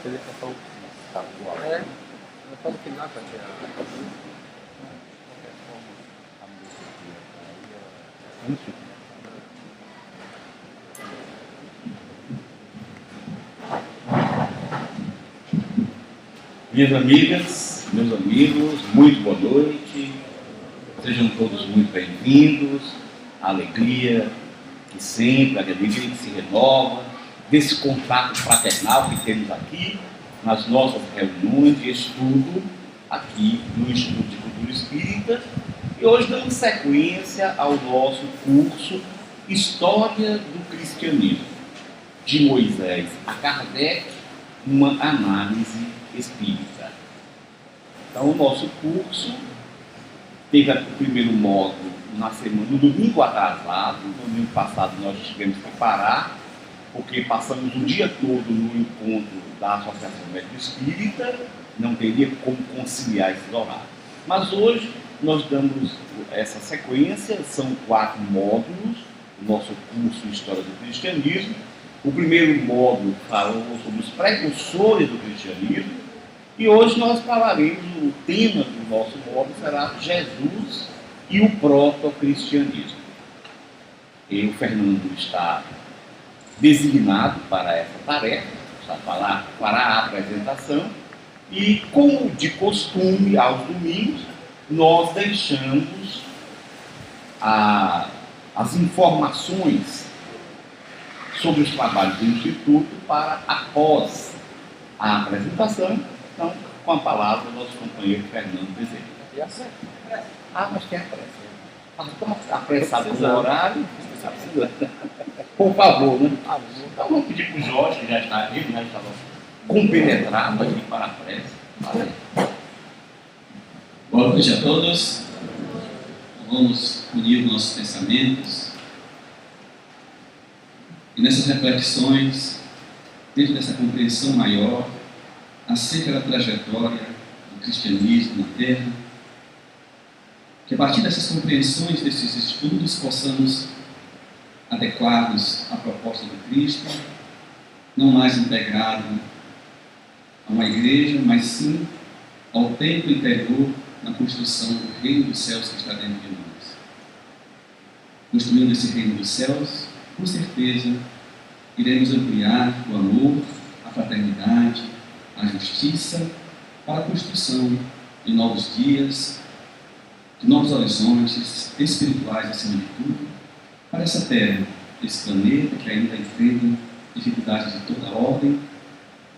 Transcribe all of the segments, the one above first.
apresentação. Tá, é. Eu falo que nada que Minhas amigas, meus amigos, muito boa noite. Sejam todos muito bem-vindos. A alegria que sempre, a alegria que se renova, desse contato fraternal que temos aqui nas nossas reuniões de estudo aqui no Instituto de Cultura Espírita. E hoje damos sequência ao nosso curso História do Cristianismo, de Moisés a Kardec, uma análise espírita. Então, o nosso curso teve o primeiro módulo no domingo atrasado. No domingo passado nós tivemos que parar, porque passamos o dia todo no encontro da Associação Médica Espírita, não teria como conciliar esses horários. Mas hoje nós damos essa sequência, são 4 módulos, do nosso curso História do Cristianismo. O primeiro módulo falou sobre os precursores do cristianismo, e hoje nós falaremos, o tema do nosso módulo será Jesus e o proto-cristianismo. O Fernando está designado para essa tarefa, para a apresentação, e como de costume, aos domingos, nós deixamos as informações sobre os trabalhos do Instituto para após a apresentação. Então, com a palavra, o nosso companheiro Fernando Bezerra. Mas tem a pressa. Estamos apressados no horário. Por favor, né? Então, vamos pedir para o Jorge, que já está aqui, já estava compenetrado aqui para a pressa. Boa noite a todos. Vamos unir os nossos pensamentos. E nessas reflexões, dentro dessa compreensão maior acerca da trajetória do cristianismo na Terra, que a partir dessas compreensões, desses estudos, possamos adequar-nos à proposta do Cristo, não mais integrado a uma igreja, mas sim ao templo interior na construção do reino dos céus que está dentro de nós. Construindo esse reino dos céus, com certeza, iremos ampliar o amor, a fraternidade, a justiça, para a construção de novos dias, de novos horizontes espirituais, acima de tudo, para essa terra, esse planeta que ainda enfrenta dificuldades de toda ordem,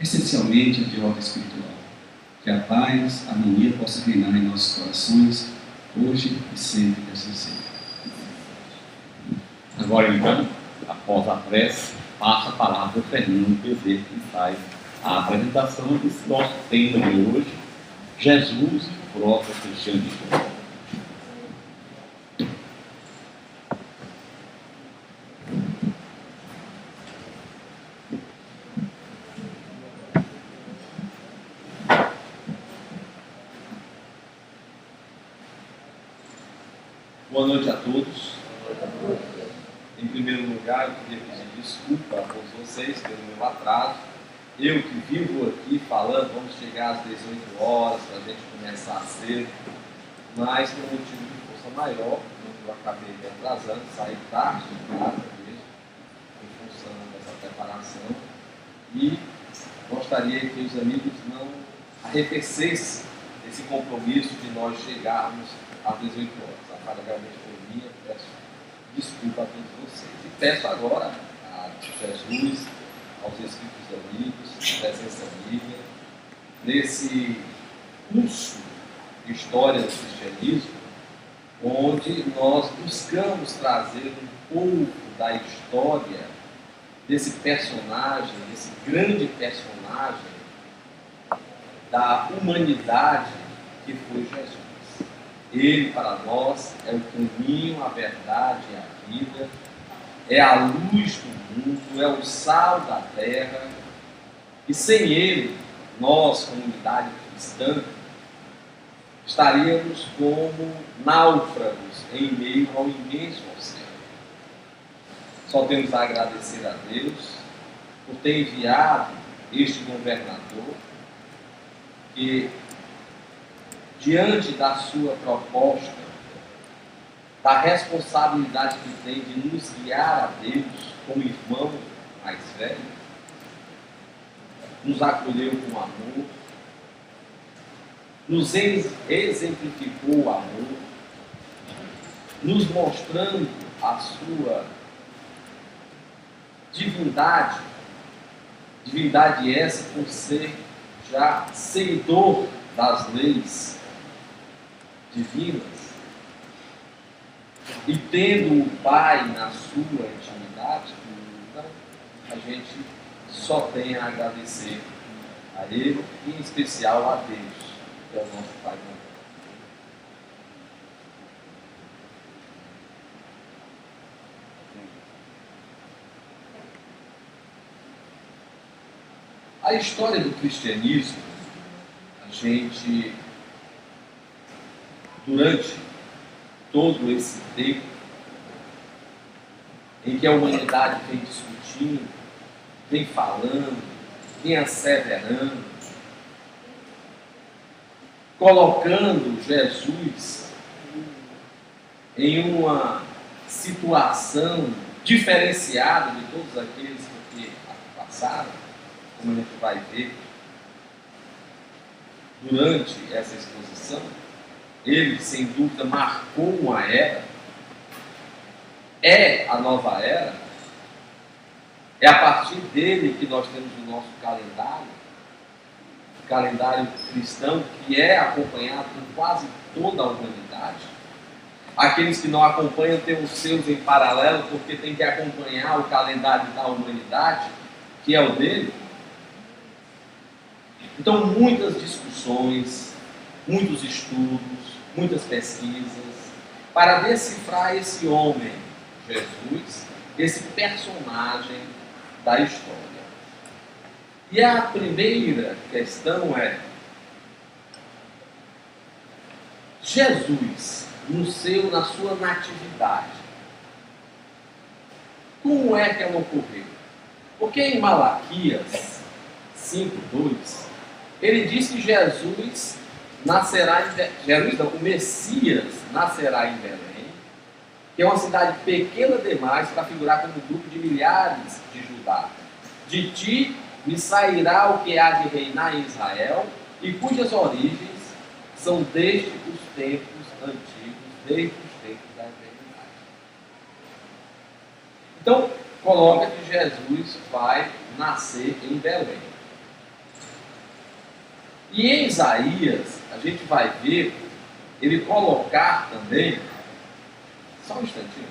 essencialmente a de ordem espiritual. Que a paz, a harmonia possa reinar em nossos corações, hoje e sempre, que assim seja. Agora, então, após a prece, passa a palavra ao Fernando Bezerra, que faz a apresentação desse nosso tema de hoje, Jesus e o proto-cristianismo. Boa noite a todos. Em primeiro lugar, eu queria pedir desculpa a todos vocês pelo meu atraso. Eu que vivo aqui falando, vamos chegar às 18 horas para a gente começar cedo, mas por um motivo de força maior, eu acabei me atrasando, saí tarde de casa mesmo, em função dessa preparação, e gostaria que os amigos não arrefecessem esse compromisso de nós chegarmos às 18 horas. A falha realmente foi minha, peço desculpa a todos vocês. E peço agora a Jesus, aos espíritos amigos, presença amiga, nesse curso de História do Cristianismo, onde nós buscamos trazer um pouco da história desse personagem, desse grande personagem da humanidade que foi Jesus. Ele, para nós, é o caminho, a verdade e a vida, é a luz do mundo, é o sal da terra, e sem ele, nós, comunidade cristã, estaríamos como náufragos em meio ao imenso oceano. Só temos a agradecer a Deus por ter enviado este governador que, diante da sua proposta, da responsabilidade que tem de nos guiar a Deus como irmão mais velho, nos acolheu com amor, nos exemplificou o amor, nos mostrando a sua divindade, divindade essa por ser já seguidor das leis divinas, e tendo o Pai na sua intimidade, então a gente só tem a agradecer a Ele e em especial a Deus, que é o nosso Pai. A história do cristianismo, a gente, durante todo esse tempo em que a humanidade vem discutindo, vem falando, vem asseverando, colocando Jesus em uma situação diferenciada de todos aqueles que passaram, como a gente vai ver durante essa exposição. Ele, sem dúvida, marcou uma era, é a nova era, é a partir dele que nós temos o nosso calendário, o calendário cristão, que é acompanhado por quase toda a humanidade. Aqueles que não acompanham têm os seus em paralelo, porque tem que acompanhar o calendário da humanidade, que é o dele. Então, muitas discussões, muitos estudos, muitas pesquisas, para decifrar esse homem, Jesus, esse personagem da história. E a primeira questão é: Jesus, na sua natividade, como é que ela ocorreu? Porque em Malaquias 5:2, ele diz que Jesus nascerá o Messias nascerá em Belém, que é uma cidade pequena demais para figurar como um grupo de milhares de Judá. De ti me sairá o que há de reinar em Israel, e cujas origens são desde os tempos antigos, desde os tempos da eternidade. Então, coloca que Jesus vai nascer em Belém. E em Isaías, a gente vai ver ele colocar também, só um instantinho.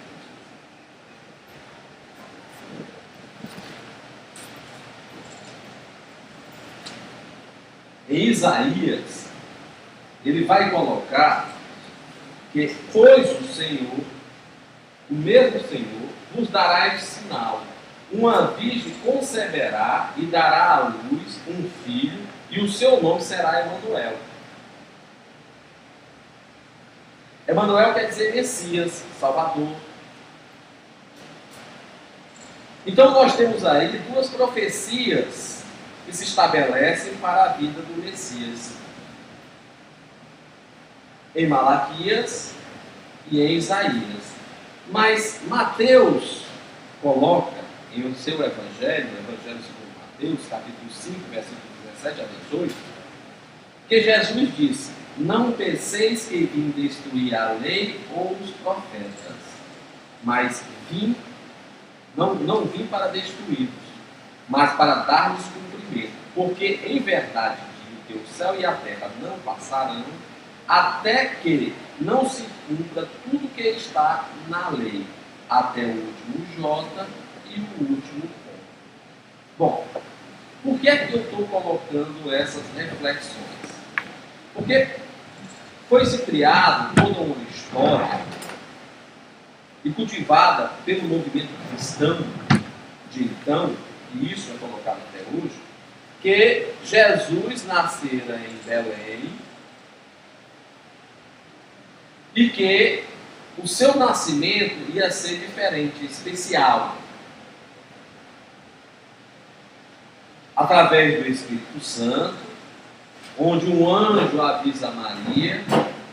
Em Isaías, ele vai colocar que, pois o Senhor, o mesmo Senhor, nos dará esse sinal: uma virgem conceberá e dará à luz um filho, e o seu nome será Emanuel. Emanuel quer dizer Messias, Salvador. Então nós temos aí duas profecias que se estabelecem para a vida do Messias. Em Malaquias e em Isaías. Mas Mateus coloca em o seu Evangelho, o Evangelho segundo Mateus, capítulo 5, versículo 17 a 18, que Jesus disse: não penseis que vim destruir a lei ou os profetas, mas não vim para destruí-los, mas para dar-lhes cumprimento. Porque em verdade digo que o céu e a terra não passarão até que não se cumpra tudo que está na lei, até o último J e o último ponto. Bom, por que é que eu estou colocando essas reflexões? Porque foi-se criado toda uma história e cultivada pelo movimento cristão de então, e isso é colocado até hoje, que Jesus nascera em Belém e que o seu nascimento ia ser diferente, especial. através do Espírito Santo, onde um anjo avisa Maria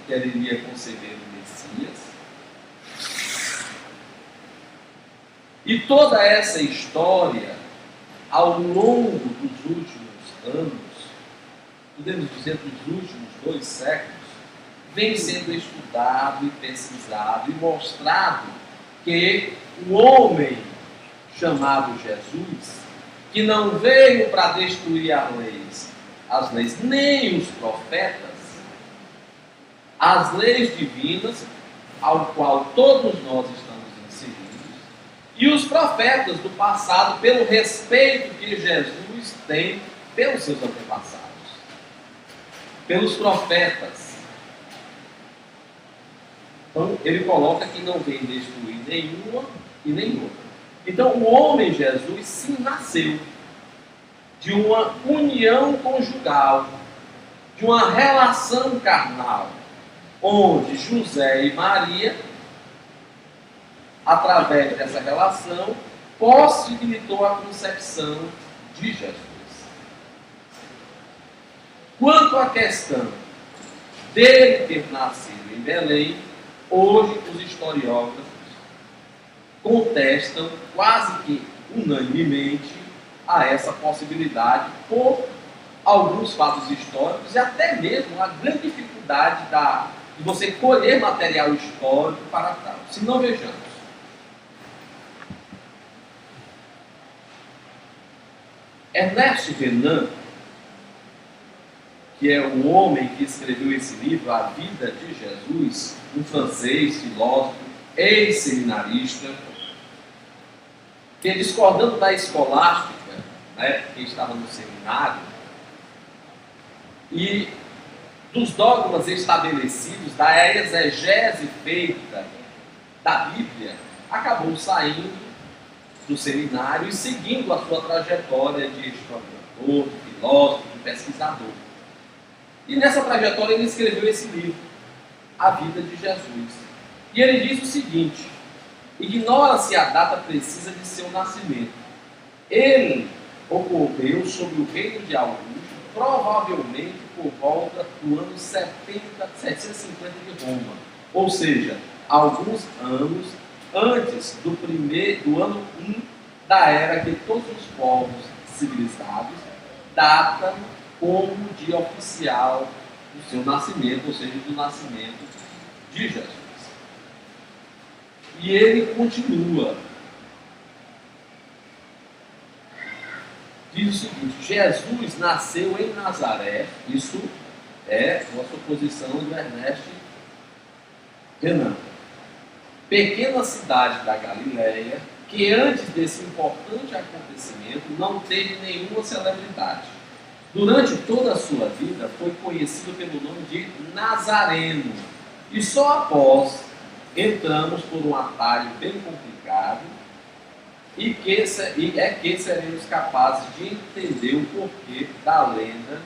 que ela iria conceber o Messias. E toda essa história, ao longo dos últimos anos, podemos dizer dos últimos 2 séculos, vem sendo estudado e pesquisado e mostrado que o homem chamado Jesus, que não veio para destruir as leis, nem os profetas, as leis divinas, ao qual todos nós estamos inseridos, e os profetas do passado, pelo respeito que Jesus tem pelos seus antepassados, pelos profetas. Então, ele coloca que não vem destruir nenhuma e nem outra. Então, o homem Jesus sim nasceu de uma união conjugal, de uma relação carnal, onde José e Maria, através dessa relação, possibilitou a concepção de Jesus. Quanto à questão dele ter nascido em Belém, hoje os historiógrafos contestam quase que unanimemente a essa possibilidade por alguns fatos históricos e até mesmo a grande dificuldade de você colher material histórico para tal. Se não, vejamos. Ernest Renan, que é o homem que escreveu esse livro, A Vida de Jesus, um francês, filósofo, ex-seminarista, que, discordando da escolástica, na época que estava no seminário, e dos dogmas estabelecidos, da exegese feita da Bíblia, acabou saindo do seminário e seguindo a sua trajetória de historiador, de filósofo, de pesquisador. E nessa trajetória ele escreveu esse livro, A Vida de Jesus. E ele diz o seguinte: ignora-se a data precisa de seu nascimento. Ele ocorreu sob o reino de Augusto, provavelmente por volta do ano 750 de Roma, ou seja, alguns anos antes do ano 1 da era que todos os povos civilizados datam como dia oficial do seu nascimento, ou seja, do nascimento de Jesus. E ele continua. Diz o seguinte: Jesus nasceu em Nazaré. Isso é uma suposição do Ernest Renan. Pequena cidade da Galileia, que antes desse importante acontecimento não teve nenhuma celebridade. Durante toda a sua vida foi conhecido pelo nome de Nazareno. E só após entramos por um atalho bem complicado e que seremos capazes de entender o porquê da lenda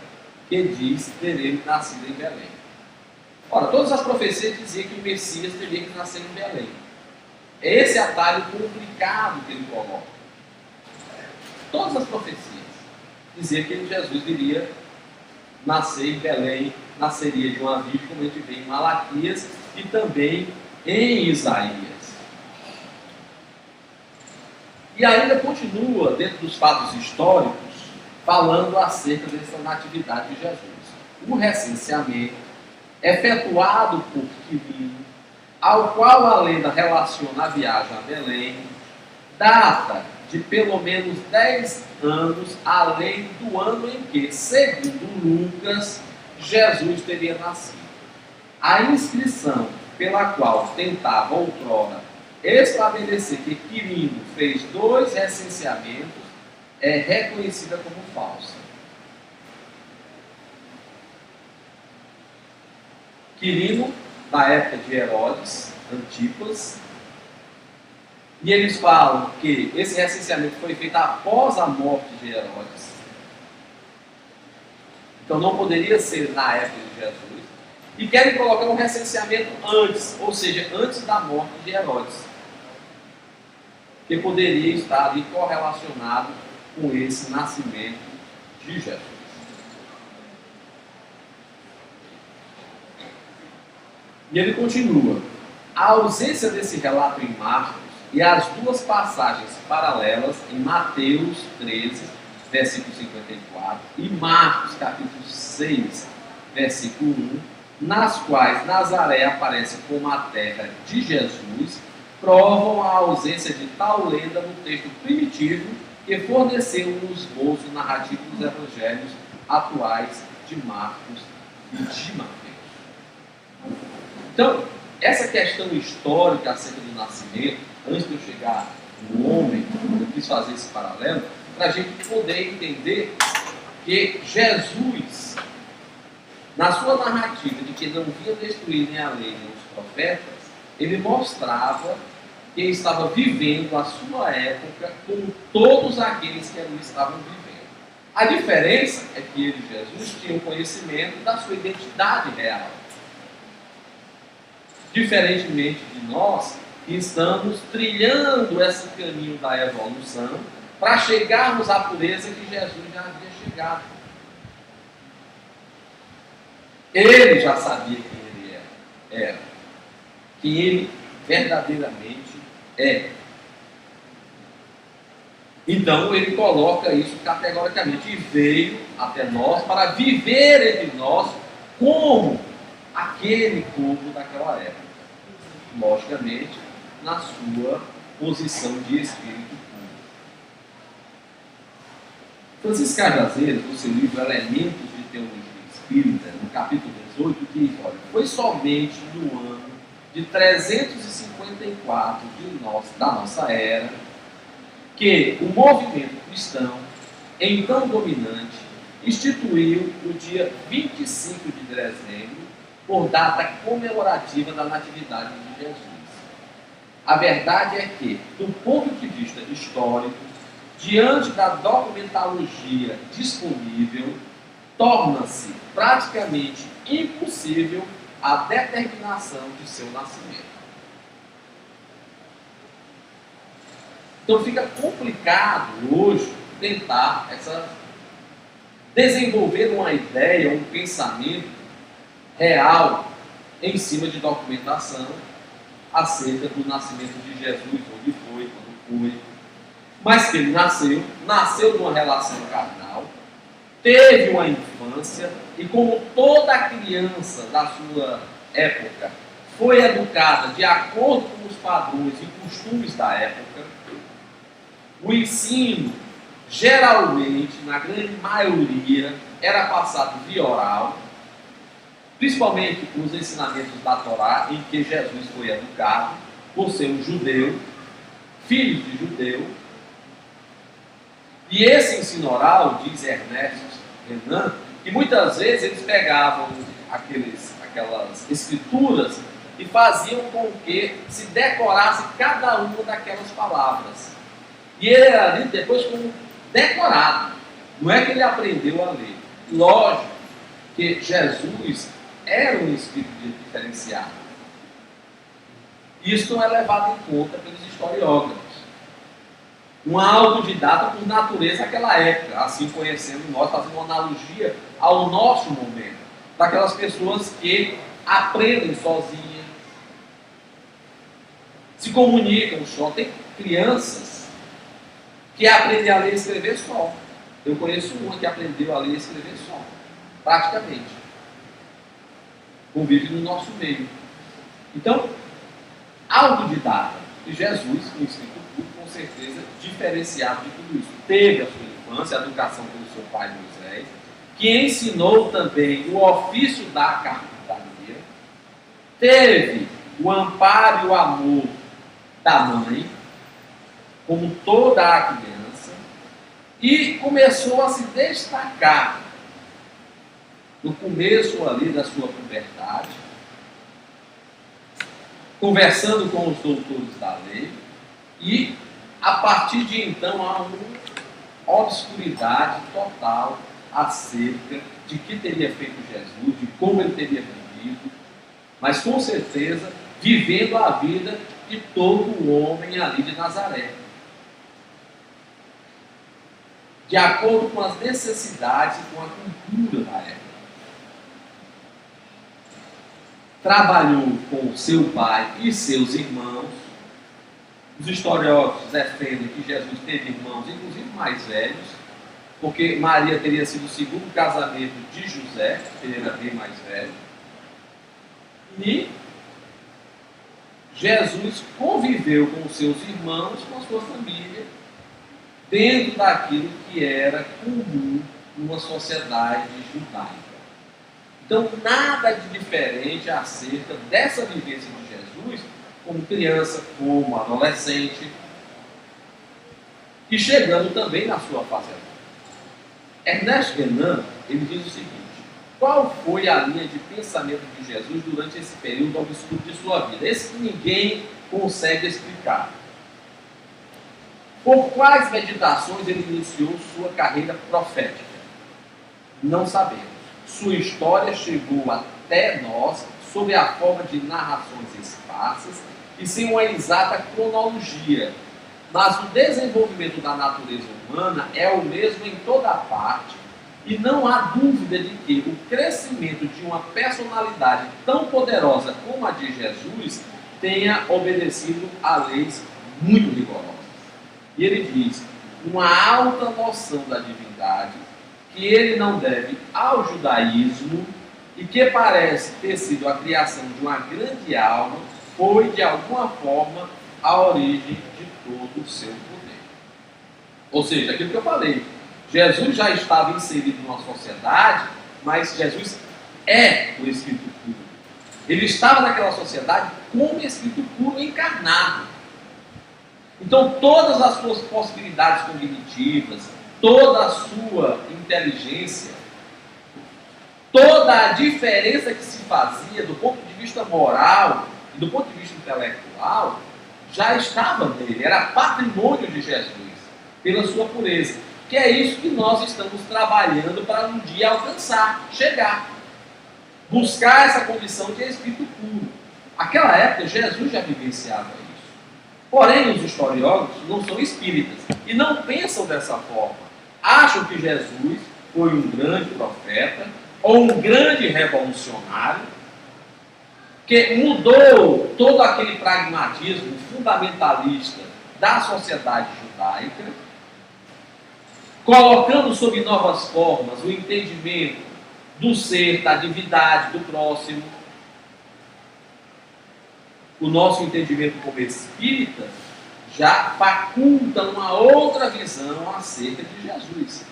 que diz ter ele nascido em Belém. Ora, todas as profecias diziam que o Messias teria que nascer em Belém. É esse atalho complicado que ele coloca. Todas as profecias diziam que Jesus viria nascer em Belém, nasceria de uma virgem, como a gente vê em Malaquias e também em Isaías. E ainda continua, dentro dos fatos históricos, falando acerca dessa natividade de Jesus. O recenseamento, efetuado por Quirino, ao qual a lenda relaciona a viagem a Belém, data de pelo menos 10 anos além do ano em que, segundo Lucas, Jesus teria nascido. A inscrição pela qual tentava outrora estabelecer que Quirino fez 2 recenseamentos é reconhecida como falsa. Quirino, na época de Herodes, Antipas, e eles falam que esse recenseamento foi feito após a morte de Herodes. Então não poderia ser na época de Jesus. E querem colocar um recenseamento antes, ou seja, antes da morte de Herodes, que poderia estar ali correlacionado com esse nascimento de Jesus. E ele continua: a ausência desse relato em Marcos e as duas passagens paralelas em Mateus 13, versículo 54, e Marcos, capítulo 6, versículo 1, nas quais Nazaré aparece como a terra de Jesus, provam a ausência de tal lenda no texto primitivo que forneceu um esboço narrativo dos evangelhos atuais de Marcos e de Mateus. Então, essa questão histórica acerca do nascimento, antes de eu chegar no homem, eu quis fazer esse paralelo, para a gente poder entender que Jesus, na sua narrativa de que não vinha destruir nem a lei nem os profetas, ele mostrava que ele estava vivendo a sua época como todos aqueles que ali estavam vivendo. A diferença é que ele, Jesus, tinha o conhecimento da sua identidade real. Diferentemente de nós, que estamos trilhando esse caminho da evolução para chegarmos à pureza que Jesus já havia chegado. Ele já sabia quem ele era, quem ele verdadeiramente é. Então ele coloca isso categoricamente e veio até nós para viver entre nós como aquele povo daquela época. Logicamente, na sua posição de espírito puro. Francisco Cajazeiras, no seu livro Elementos de Teologia Espírita, no capítulo 18, diz: olha, foi somente no ano de 354 da nossa era que o movimento cristão, então dominante, instituiu o dia 25 de dezembro por data comemorativa da Natividade de Jesus. A verdade é que, do ponto de vista histórico, diante da documentologia disponível, torna-se praticamente impossível a determinação de seu nascimento. Então fica complicado hoje tentar desenvolver uma ideia, um pensamento real em cima de documentação acerca do nascimento de Jesus, onde foi, quando foi. Mas que ele nasceu de uma relação carnal, teve uma infância e, como toda criança da sua época foi educada de acordo com os padrões e costumes da época, o ensino, geralmente, na grande maioria, era passado via oral, principalmente os ensinamentos da Torá, em que Jesus foi educado por ser um judeu, filho de judeu. E esse ensino oral, diz Ernesto Renan, que muitas vezes eles pegavam aquelas escrituras e faziam com que se decorasse cada uma daquelas palavras. E ele era lido depois como decorado. Não é que ele aprendeu a ler. Lógico que Jesus era um espírito diferenciado. Isso não é levado em conta pelos historiógrafos. Um autodidata por natureza naquela época, assim conhecendo nós, fazendo uma analogia ao nosso momento, daquelas pessoas que aprendem sozinhas, se comunicam só. Tem crianças que aprendem a ler e escrever só. Eu conheço uma que aprendeu a ler e escrever só, praticamente. Convive no nosso meio. Então, autodidata. E Jesus, um espírito puro, com certeza, diferenciado de tudo isso. Teve a sua infância, a educação pelo seu pai Moisés, que ensinou também o ofício da carpintaria, teve o amparo e o amor da mãe, como toda a criança, e começou a se destacar no começo ali da sua puberdade, conversando com os doutores da lei, e a partir de então há uma obscuridade total acerca de que teria feito Jesus, de como ele teria vivido, mas com certeza vivendo a vida de todo o homem ali de Nazaré. de acordo com as necessidades e com a cultura da época. Trabalhou com seu pai e seus irmãos. Os historiadores defendem que Jesus teve irmãos, inclusive mais velhos, porque Maria teria sido o segundo casamento de José, que ele era bem mais velho. E Jesus conviveu com os seus irmãos, com a sua família, dentro daquilo que era comum numa sociedade judaica. Então, nada de diferente acerca dessa vivência de Jesus, como criança, como adolescente, e chegando também na sua fase adulta. Ernest Renan, ele diz o seguinte: qual foi a linha de pensamento de Jesus durante esse período obscuro de sua vida? Esse que ninguém consegue explicar. Por quais meditações ele iniciou sua carreira profética? Não sabemos. Sua história chegou até nós sob a forma de narrações esparsas e sem uma exata cronologia. Mas o desenvolvimento da natureza humana é o mesmo em toda parte, e não há dúvida de que o crescimento de uma personalidade tão poderosa como a de Jesus tenha obedecido a leis muito rigorosas. E ele diz, uma alta noção da divindade, que ele não deve ao judaísmo e que parece ter sido a criação de uma grande alma, foi de alguma forma a origem de todo o seu poder. Ou seja, aquilo que eu falei, Jesus já estava inserido numa sociedade, mas Jesus é o Espírito puro. Ele estava naquela sociedade como Espírito puro encarnado. Então todas as suas possibilidades cognitivas, toda a sua inteligência, toda a diferença que se fazia do ponto de vista moral e do ponto de vista intelectual, já estava nele, era patrimônio de Jesus, pela sua pureza. Que é isso que nós estamos trabalhando para um dia alcançar, chegar. Buscar essa condição de Espírito puro. Naquela época, Jesus já vivenciava isso. Porém, os historiadores não são espíritas e não pensam dessa forma. Acham que Jesus foi um grande profeta ou um grande revolucionário que mudou todo aquele pragmatismo fundamentalista da sociedade judaica, colocando sob novas formas o entendimento do ser, da divindade, do próximo. O nosso entendimento como espírita já faculta uma outra visão acerca de Jesus.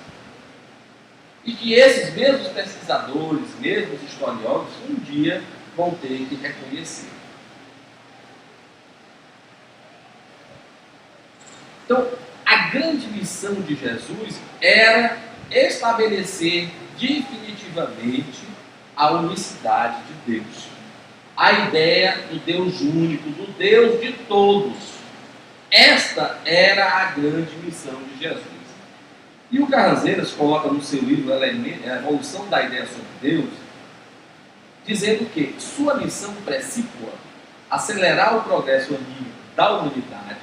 E que esses mesmos pesquisadores, mesmos historiadores, um dia vão ter que reconhecer. Então, a grande missão de Jesus era estabelecer definitivamente a unicidade de Deus. A ideia do Deus único, do Deus de todos. Esta era a grande missão de Jesus. E o Carraseiras coloca no seu livro A Evolução da Ideia sobre Deus, dizendo que sua missão precípua, acelerar o progresso anímico da humanidade,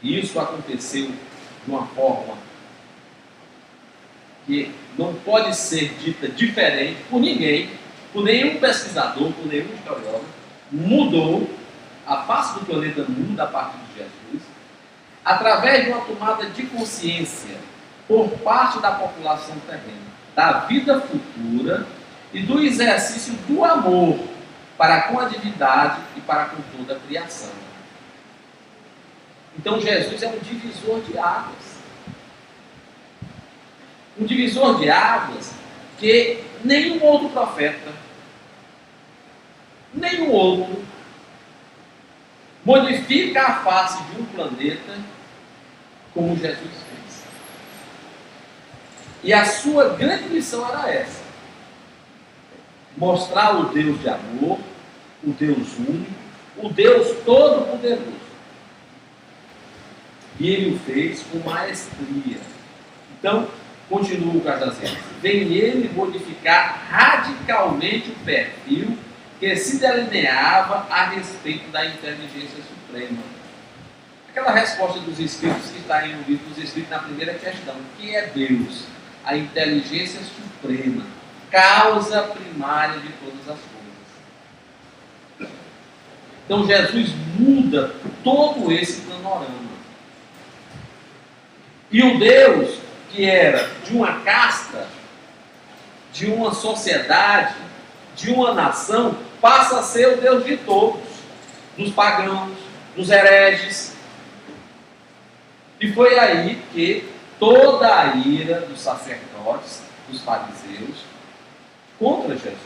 e isso aconteceu de uma forma que não pode ser dita diferente por ninguém, por nenhum pesquisador, por nenhum historiador, mudou a face do planeta mundo a partir de Jesus, através de uma tomada de consciência por parte da população terrena, da vida futura e do exercício do amor para com a divindade e para com toda a criação. Então Jesus é um divisor de águas. Um divisor de águas que nenhum outro profeta, nenhum outro, modifica a face de um planeta como Jesus fez. E a sua grande missão era essa: mostrar o Deus de amor, o Deus único, o Deus todo-poderoso. E ele o fez com maestria. Então, continua o Carraseiras, vem ele modificar radicalmente o perfil que se delineava a respeito da inteligência suprema. Aquela resposta dos Espíritos que está aí no livro dos Espíritos na primeira questão. O que é Deus? A inteligência suprema, causa primária de todas as coisas. Então Jesus muda todo esse panorama. E o Deus que era de uma casta, de uma sociedade, de uma nação, passa a ser o Deus de todos, dos pagãos, dos hereges. E foi aí que toda a ira dos sacerdotes, dos fariseus, contra Jesus.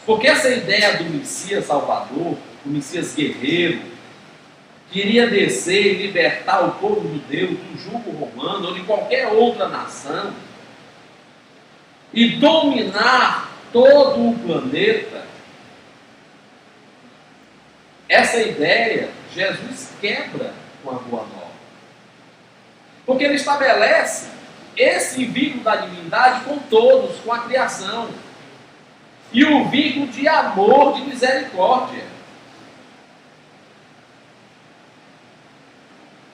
Porque essa ideia do Messias Salvador, do Messias guerreiro, que iria descer e libertar o povo judeu do jugo romano ou de qualquer outra nação e dominar todo o planeta, essa ideia Jesus quebra com a Boa Nova. Porque ele estabelece esse vínculo da divindade com todos, com a criação. E o vínculo de amor, de misericórdia.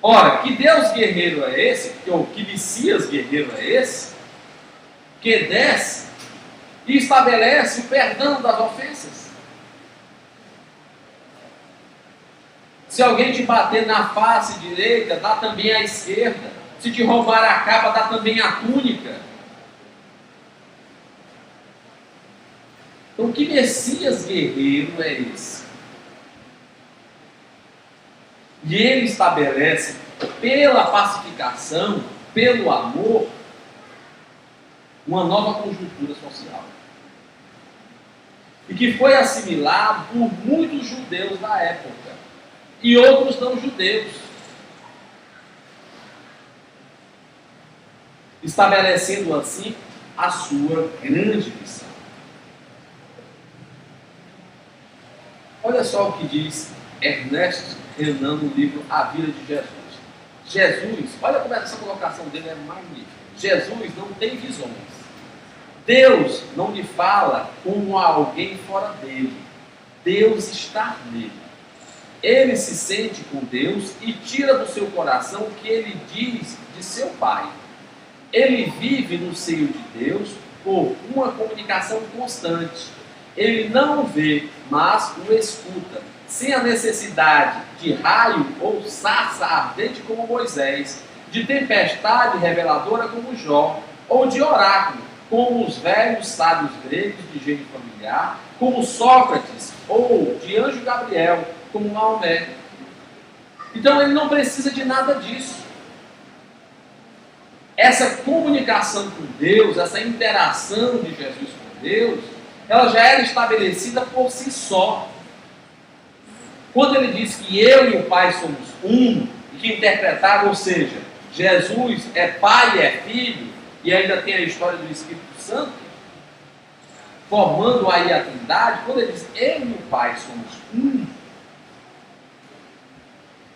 Ora, que Deus guerreiro é esse, ou que Messias guerreiro é esse, que desce e estabelece o perdão das ofensas? Se alguém te bater na face direita, dá também à esquerda. Se te roubar a capa, dá também a túnica. Então, que Messias guerreiro é esse? E ele estabelece, pela pacificação, pelo amor, uma nova conjuntura social. E que foi assimilado por muitos judeus da época. E outros não judeus. Estabelecendo assim a sua grande missão. Olha só o que diz Ernesto Renan no livro A Vida de Jesus. Jesus, olha como essa colocação dele é magnífica. Jesus não tem visões. Deus não lhe fala como a alguém fora dele. Deus está nele. Ele se sente com Deus e tira do seu coração o que ele diz de seu Pai. Ele vive no seio de Deus por uma comunicação constante. Ele não o vê, mas o escuta, sem a necessidade de raio ou sarça ardente como Moisés, de tempestade reveladora como Jó, ou de oráculo, como os velhos sábios gregos de gênio familiar, como Sócrates, ou de anjo Gabriel, como Maomé. Então ele não precisa de nada disso. Essa comunicação com Deus, essa interação de Jesus com Deus, ela já era estabelecida por si só. Quando ele diz que eu e o Pai somos um, e que interpretaram, ou seja, Jesus é Pai e é Filho, e ainda tem a história do Espírito Santo, formando aí a Trindade, quando ele diz eu e o Pai somos um,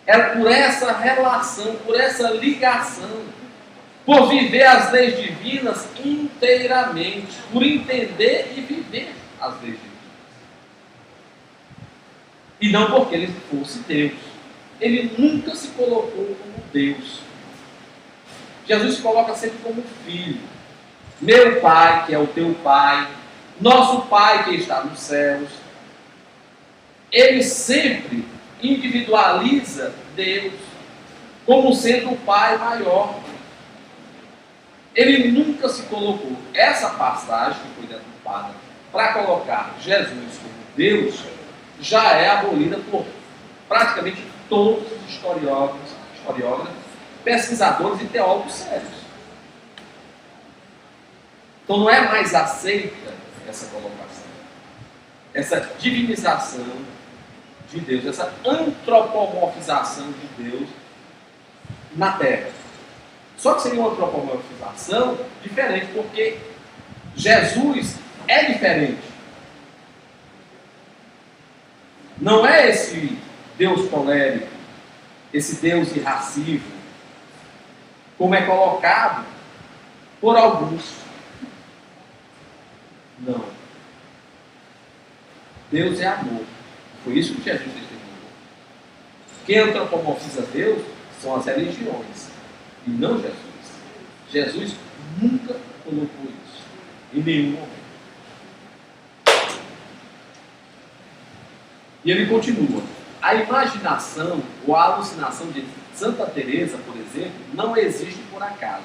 é por essa relação, por essa ligação, por viver as leis divinas inteiramente, por entender e viver as leis divinas. E não porque ele fosse Deus. Ele nunca se colocou como Deus. Jesus se coloca sempre como filho. Meu Pai, que é o teu Pai, nosso Pai que está nos céus. Ele sempre individualiza Deus como sendo o Pai maior. Ele nunca se colocou. Essa passagem que foi deturpada para colocar Jesus como Deus já é abolida por praticamente todos os historiógrafos, pesquisadores e teólogos sérios. Então não é mais aceita essa colocação, essa divinização de Deus, essa antropomorfização de Deus na Terra. Só que seria uma antropomorfização diferente, porque Jesus é diferente. Não é esse Deus colérico, esse Deus irracível, como é colocado por alguns. Não. Deus é amor. Foi isso que Jesus testemunhou. Quem antropomorfiza Deus são as religiões, e não Jesus. Jesus nunca colocou isso, em nenhum momento. E ele continua. A imaginação ou a alucinação de Santa Teresa, por exemplo, não existe por acaso.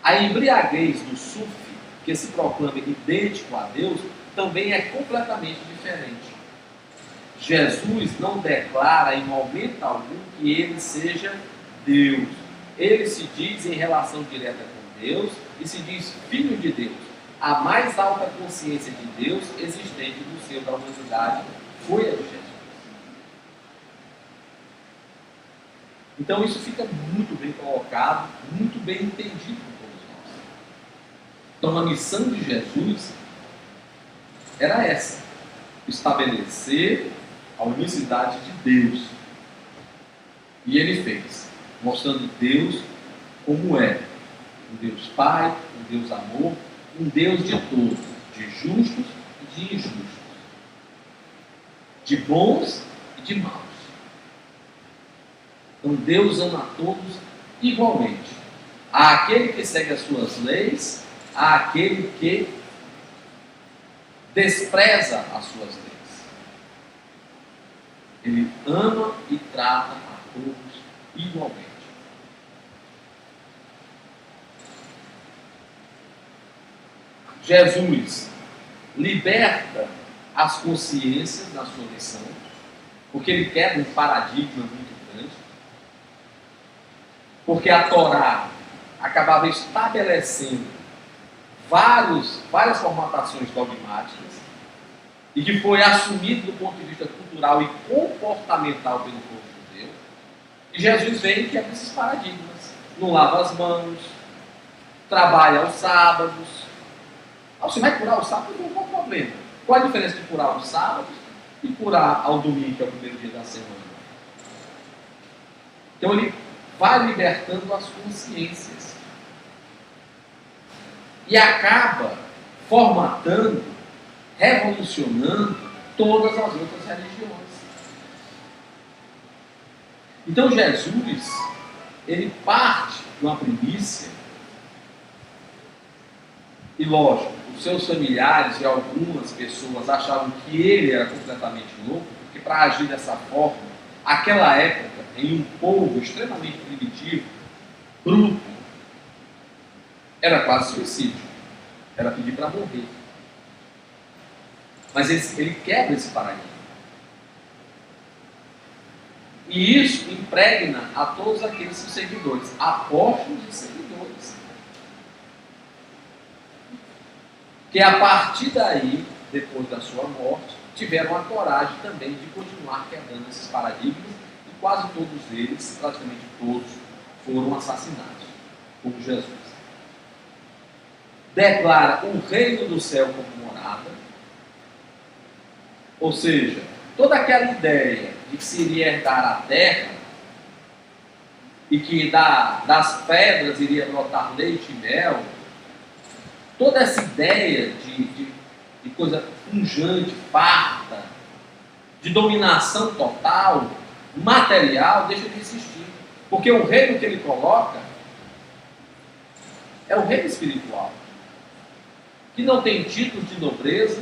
A embriaguez do sufi, que se proclama idêntico a Deus, também é completamente diferente. Jesus não declara em momento algum que ele seja Deus. Ele se diz em relação direta com Deus e se diz filho de Deus. A mais alta consciência de Deus existente no seio da humanidade foi a de Jesus. Então isso fica muito bem colocado, muito bem entendido por todos nós. Então a missão de Jesus era essa: estabelecer a unicidade de Deus. E ele fez, mostrando Deus como é: um Deus Pai, um Deus Amor, um Deus de todos, de justos e de injustos, de bons e de maus. Então Deus ama a todos igualmente. Há aquele que segue as suas leis, há aquele que despreza as suas leis. Ele ama e trata a todos igualmente. Jesus liberta as consciências na sua missão, porque ele quebra um paradigma muito grande, porque a Torá acabava estabelecendo várias formatações dogmáticas e que foi assumido do ponto de vista cultural e comportamental pelo povo judeu. E Jesus vem e quebra esses paradigmas. Não lava as mãos, trabalha aos sábados. Você vai curar o sábado? Não tem problema. Qual a diferença de curar aos sábados e curar ao domingo, que é o primeiro dia da semana? Então ele vai libertando as consciências e acaba formatando, revolucionando todas as outras religiões. Então Jesus, ele parte de uma primícia, e lógico, os seus familiares e algumas pessoas achavam que ele era completamente louco, porque para agir dessa forma, aquela época, em um povo extremamente primitivo, bruto, era quase suicídio, era pedir para morrer. Mas ele quebra esse paradigma. E isso impregna a todos aqueles seus seguidores, apóstolos e seguidores. Que a partir daí, depois da sua morte, tiveram a coragem também de continuar quebrando esses paradigmas, e quase todos eles, praticamente todos, foram assassinados, como Jesus. Declara o reino do céu como morada, ou seja, toda aquela ideia de que se iria herdar a terra e que das pedras iria brotar leite e mel, toda essa ideia de coisa pungente, farta, de dominação total, material, deixa de existir. Porque o reino que ele coloca é o reino espiritual, que não tem títulos de nobreza,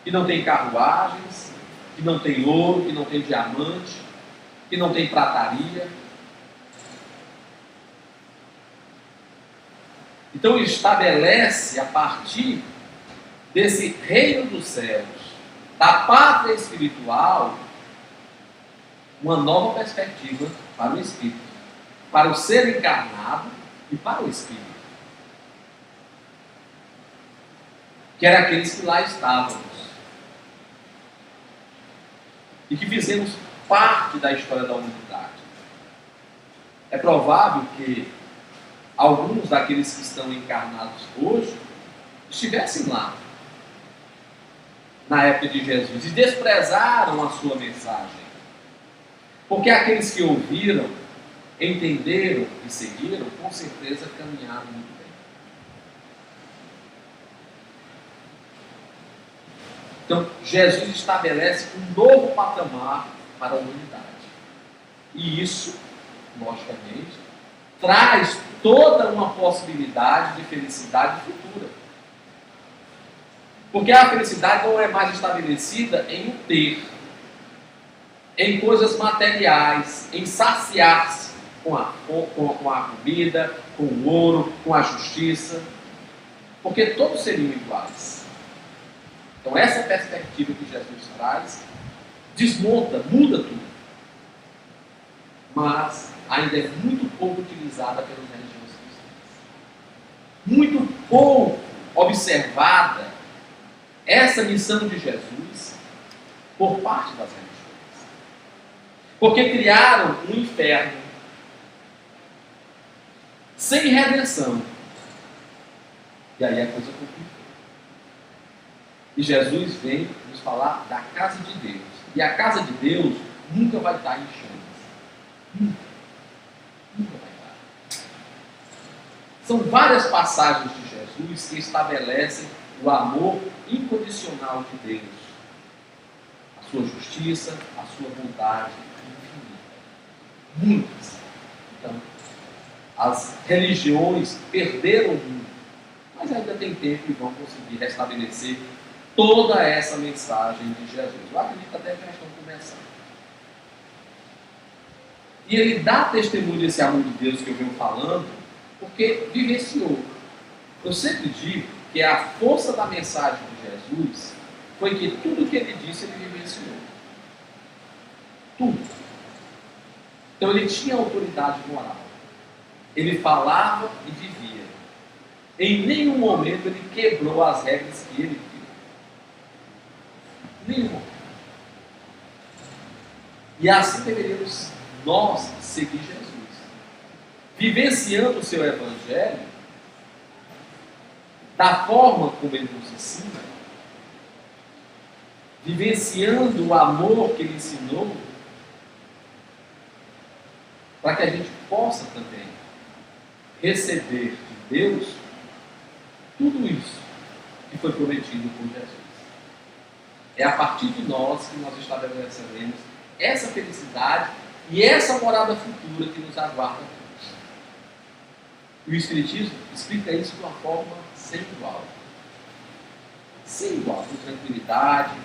que não tem carruagens, que não tem ouro, que não tem diamante, que não tem prataria. Então ele estabelece, a partir desse reino dos céus, da pátria espiritual, uma nova perspectiva para o espírito, para o ser encarnado e para o espírito, que eram aqueles que lá estávamos e que fizemos parte da história da humanidade. É provável que alguns daqueles que estão encarnados hoje estivessem lá na época de Jesus e desprezaram a sua mensagem, porque aqueles que ouviram, entenderam e seguiram, com certeza caminharam muito bem. Então Jesus estabelece um novo patamar para a humanidade. E isso, logicamente, traz toda uma possibilidade de felicidade futura. Porque a felicidade não é mais estabelecida em o ter, em coisas materiais, em saciar-se com a comida, com o ouro, com a justiça, porque todos seriam iguais. Então essa perspectiva que Jesus traz desmonta, muda tudo, mas ainda é muito pouco utilizada pelas religiões cristãs. Muito pouco observada essa missão de Jesus por parte das religiões. Porque criaram um inferno sem redenção. E aí a coisa complica. E Jesus vem nos falar da casa de Deus. E a casa de Deus nunca vai estar em chamas. Nunca vai estar. São várias passagens de Jesus que estabelecem o amor incondicional de Deus, a sua justiça, a sua bondade infinita. Muitas. Então, as religiões perderam muito, mas ainda tem tempo e vão conseguir restabelecer toda essa mensagem de Jesus. Eu acredito até que já estão começando. E ele dá testemunho desse amor de Deus que eu venho falando, porque vivenciou. Eu sempre digo que a força da mensagem de Jesus foi que tudo que ele disse, ele vivenciou. Tudo. Então ele tinha autoridade moral. Ele falava e vivia. Em nenhum momento ele quebrou as regras que ele criou. Nenhum momento. E assim deveríamos nós seguir Jesus. Vivenciando o seu evangelho da forma como ele nos ensina, vivenciando o amor que ele ensinou, para que a gente possa também receber de Deus tudo isso que foi prometido por Jesus. É a partir de nós que nós estabeleceremos essa felicidade e essa morada futura que nos aguarda. E o Espiritismo explica isso de uma forma sem igual. Sem igual, com tranquilidade,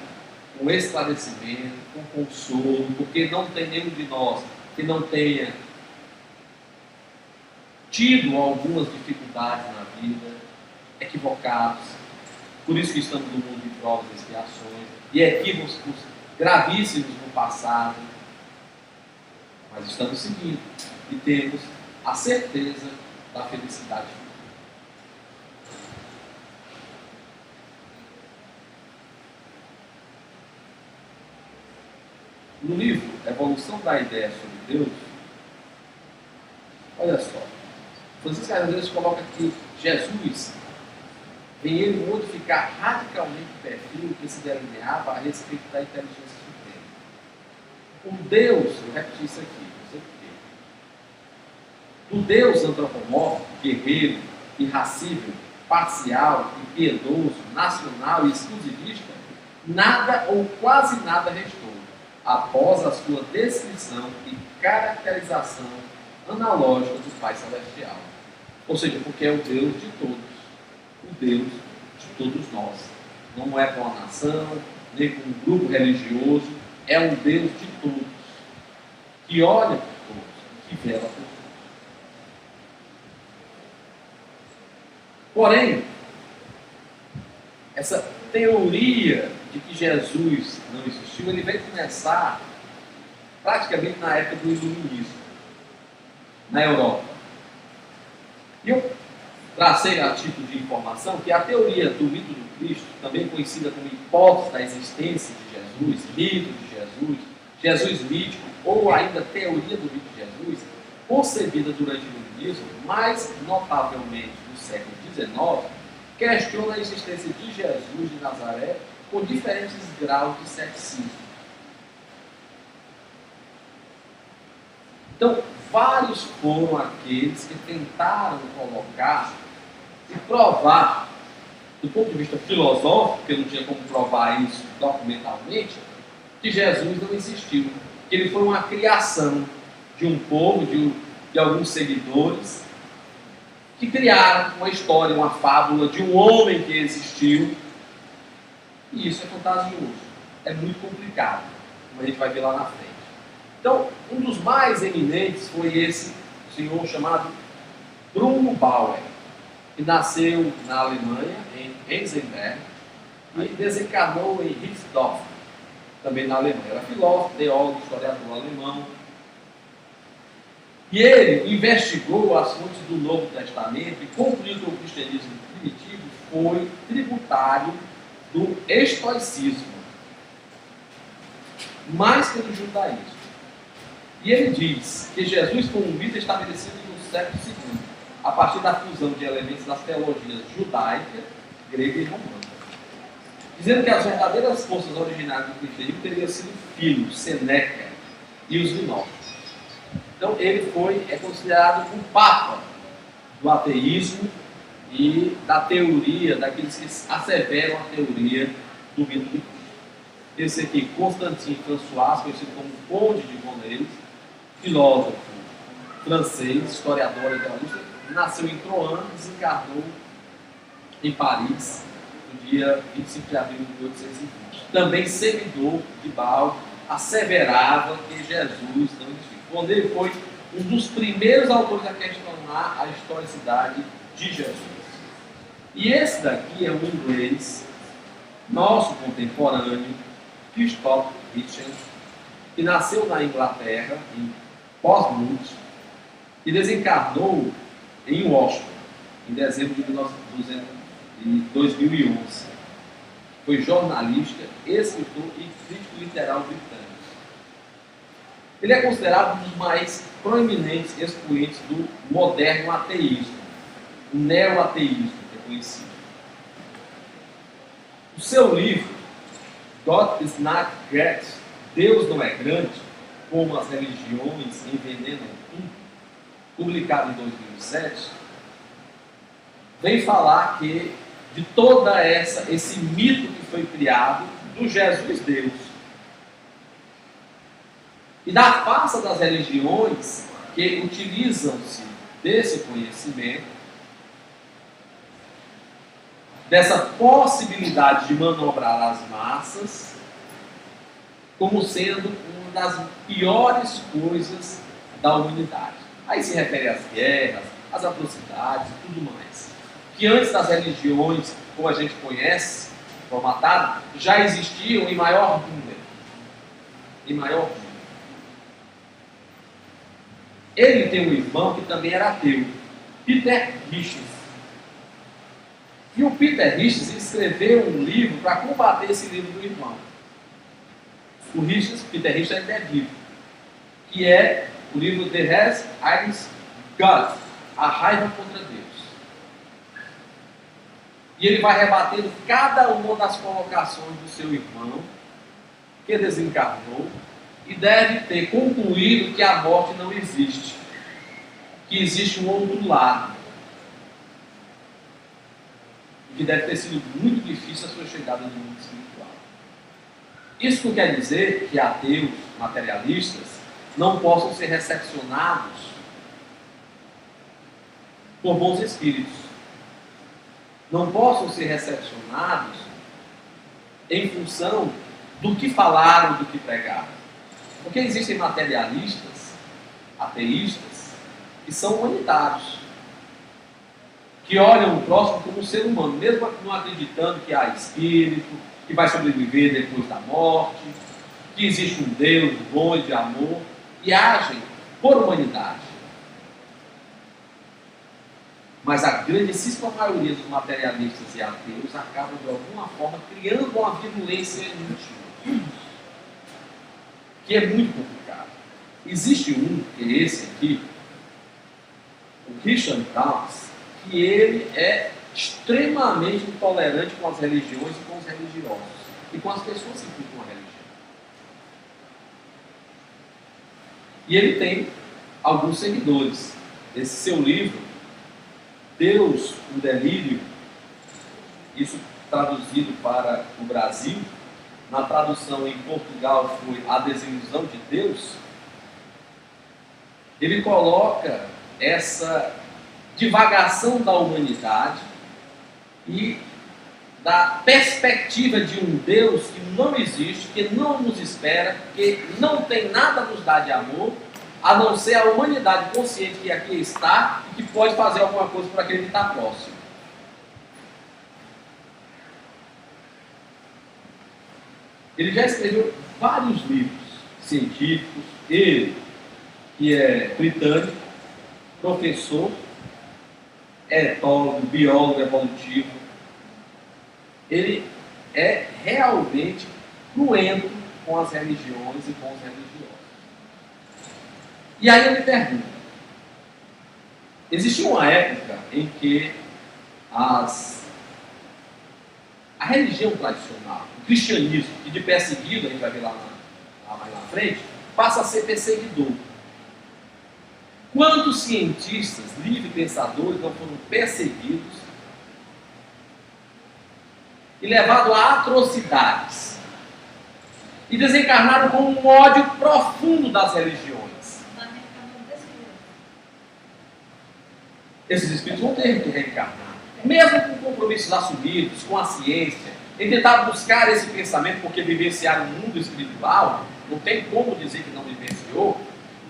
com esclarecimento, com consolo, porque não tem nenhum de nós que não tenha tido algumas dificuldades na vida, equivocados, por isso que estamos no mundo de provas e expiações, e equívocos gravíssimos no passado, mas estamos seguindo e temos a certeza da felicidade. No livro Evolução da Ideia sobre Deus, olha só, Francisco Carlos coloca que Jesus vem ele modificar radicalmente o perfil que se delineava a respeito da inteligência suprema. O Deus, eu repeti isso aqui, não sei porquê. O Deus antropomórfico, guerreiro, irracível, parcial, impiedoso, nacional e exclusivista, nada ou quase nada restou, após a sua descrição e caracterização analógica do Pai Celestial. Ou seja, porque é o Deus de todos, o Deus de todos nós. Não é com uma nação, nem com um grupo religioso, é um Deus de todos, que olha por todos, que vela por todos. Porém, essa teoria de que Jesus não existiu, ele veio começar praticamente na época do Iluminismo, na Europa. E eu tracei a título de informação que a teoria do mito do Cristo, também conhecida como hipótese da existência de Jesus, mito de Jesus, Jesus mítico, ou ainda teoria do mito de Jesus, concebida durante o Iluminismo, mais notavelmente no século XIX, questiona a existência de Jesus de Nazaré com diferentes graus de ceticismo. Então, vários foram aqueles que tentaram colocar e provar, do ponto de vista filosófico, porque não tinha como provar isso documentalmente, que Jesus não existiu, que que ele foi uma criação de um povo, de alguns seguidores, que criaram uma história, uma fábula de um homem que existiu. E isso é fantasioso, é muito complicado, como a gente vai ver lá na frente. Então, um dos mais eminentes foi esse senhor chamado Bruno Bauer, que nasceu na Alemanha, em Heisenberg, e desencarnou em Hitzdorf, também na Alemanha. Era filósofo, teólogo, historiador alemão. E ele investigou as fontes do Novo Testamento e concluiu que o cristianismo primitivo foi tributário do estoicismo, mais que do judaísmo. E ele diz que Jesus foi um mito estabelecido no século II, a partir da fusão de elementos das teologias judaica, grega e romana, dizendo que as verdadeiras forças originárias do cristianismo teriam sido Filo, Seneca e os gnósticos. Então ele é considerado o papa do ateísmo e da teoria, daqueles que asseveram a teoria do mito de Cristo. Esse aqui, Constantin François, conhecido como Conde de Gonês, filósofo francês, historiador e teologista, nasceu em Troyes, desencarnou em Paris, no dia 25 de abril de 1820. Também seguidor de Baal, asseverava que Jesus não existiu. Quando ele foi um dos primeiros autores a questionar a historicidade de Jesus. E esse daqui é um inglês, nosso contemporâneo, Christopher Hitchens, que nasceu na Inglaterra, em Portsmouth, e desencarnou em Washington, em dezembro de 2011. Foi jornalista, escritor e crítico literal britânico. Ele é considerado um dos mais proeminentes expoentes do moderno ateísmo, o neo-ateísmo, que é conhecido. O seu livro, God is Not Great, Deus não é grande, como as religiões envenenam tudo, publicado em 2007, vem falar que de toda esse mito que foi criado do Jesus Deus e da farsa das religiões que utilizam-se desse conhecimento, dessa possibilidade de manobrar as massas, como sendo uma das piores coisas da humanidade. Aí se refere às guerras, às atrocidades e tudo mais. Que antes das religiões, como a gente conhece, formatadas, já existiam em maior número. Em maior número. Ele tem um irmão que também era ateu, Peter Richens. E o Peter Richens escreveu um livro para combater esse livro do irmão. O Peter Richens ainda é vivo, que é o livro The Rage Against God, A Raiva contra Deus. E ele vai rebatendo cada uma das colocações do seu irmão, que desencarnou, e deve ter concluído que a morte não existe, que existe um outro lado, e que deve ter sido muito difícil a sua chegada no mundo espiritual. Isso não quer dizer que ateus materialistas não possam ser recepcionados por bons espíritos, não possam ser recepcionados em função do que falaram, do que pregaram. Porque existem materialistas, ateístas, que são humanitários, que olham o próximo como um ser humano, mesmo não acreditando que há espírito, que vai sobreviver depois da morte, que existe um Deus bom e de amor, e agem por humanidade. Mas a grandíssima maioria dos materialistas e ateus acabam de alguma forma criando uma virulência inútil, que é muito complicado. Existe um, que é esse aqui, o Christian Dawes, que ele é extremamente intolerante com as religiões e com os religiosos, e com as pessoas que cultuam a religião. E ele tem alguns seguidores. Esse seu livro, Deus, um Delírio, isso traduzido para o Brasil, na tradução em Portugal foi a desilusão de Deus, ele coloca essa divagação da humanidade e da perspectiva de um Deus que não existe, que não nos espera, que não tem nada a nos dar de amor, a não ser a humanidade consciente que aqui está e que pode fazer alguma coisa por aquele que está próximo. Ele já escreveu vários livros científicos, ele, que é britânico, professor, etólogo, biólogo evolutivo, ele é realmente cruento com as religiões e com os religiosos. E aí ele pergunta, existia uma época em que a religião tradicional, o cristianismo, que de perseguido, a gente vai ver lá mais na frente, passa a ser perseguidor. Quantos cientistas, livres pensadores não foram perseguidos e levados a atrocidades e desencarnaram com um ódio profundo das religiões? Esses espíritos vão ter que reencarnar, mesmo com compromissos assumidos, com a ciência, em tentar buscar esse pensamento, porque vivenciar o mundo espiritual, não tem como dizer que não vivenciou,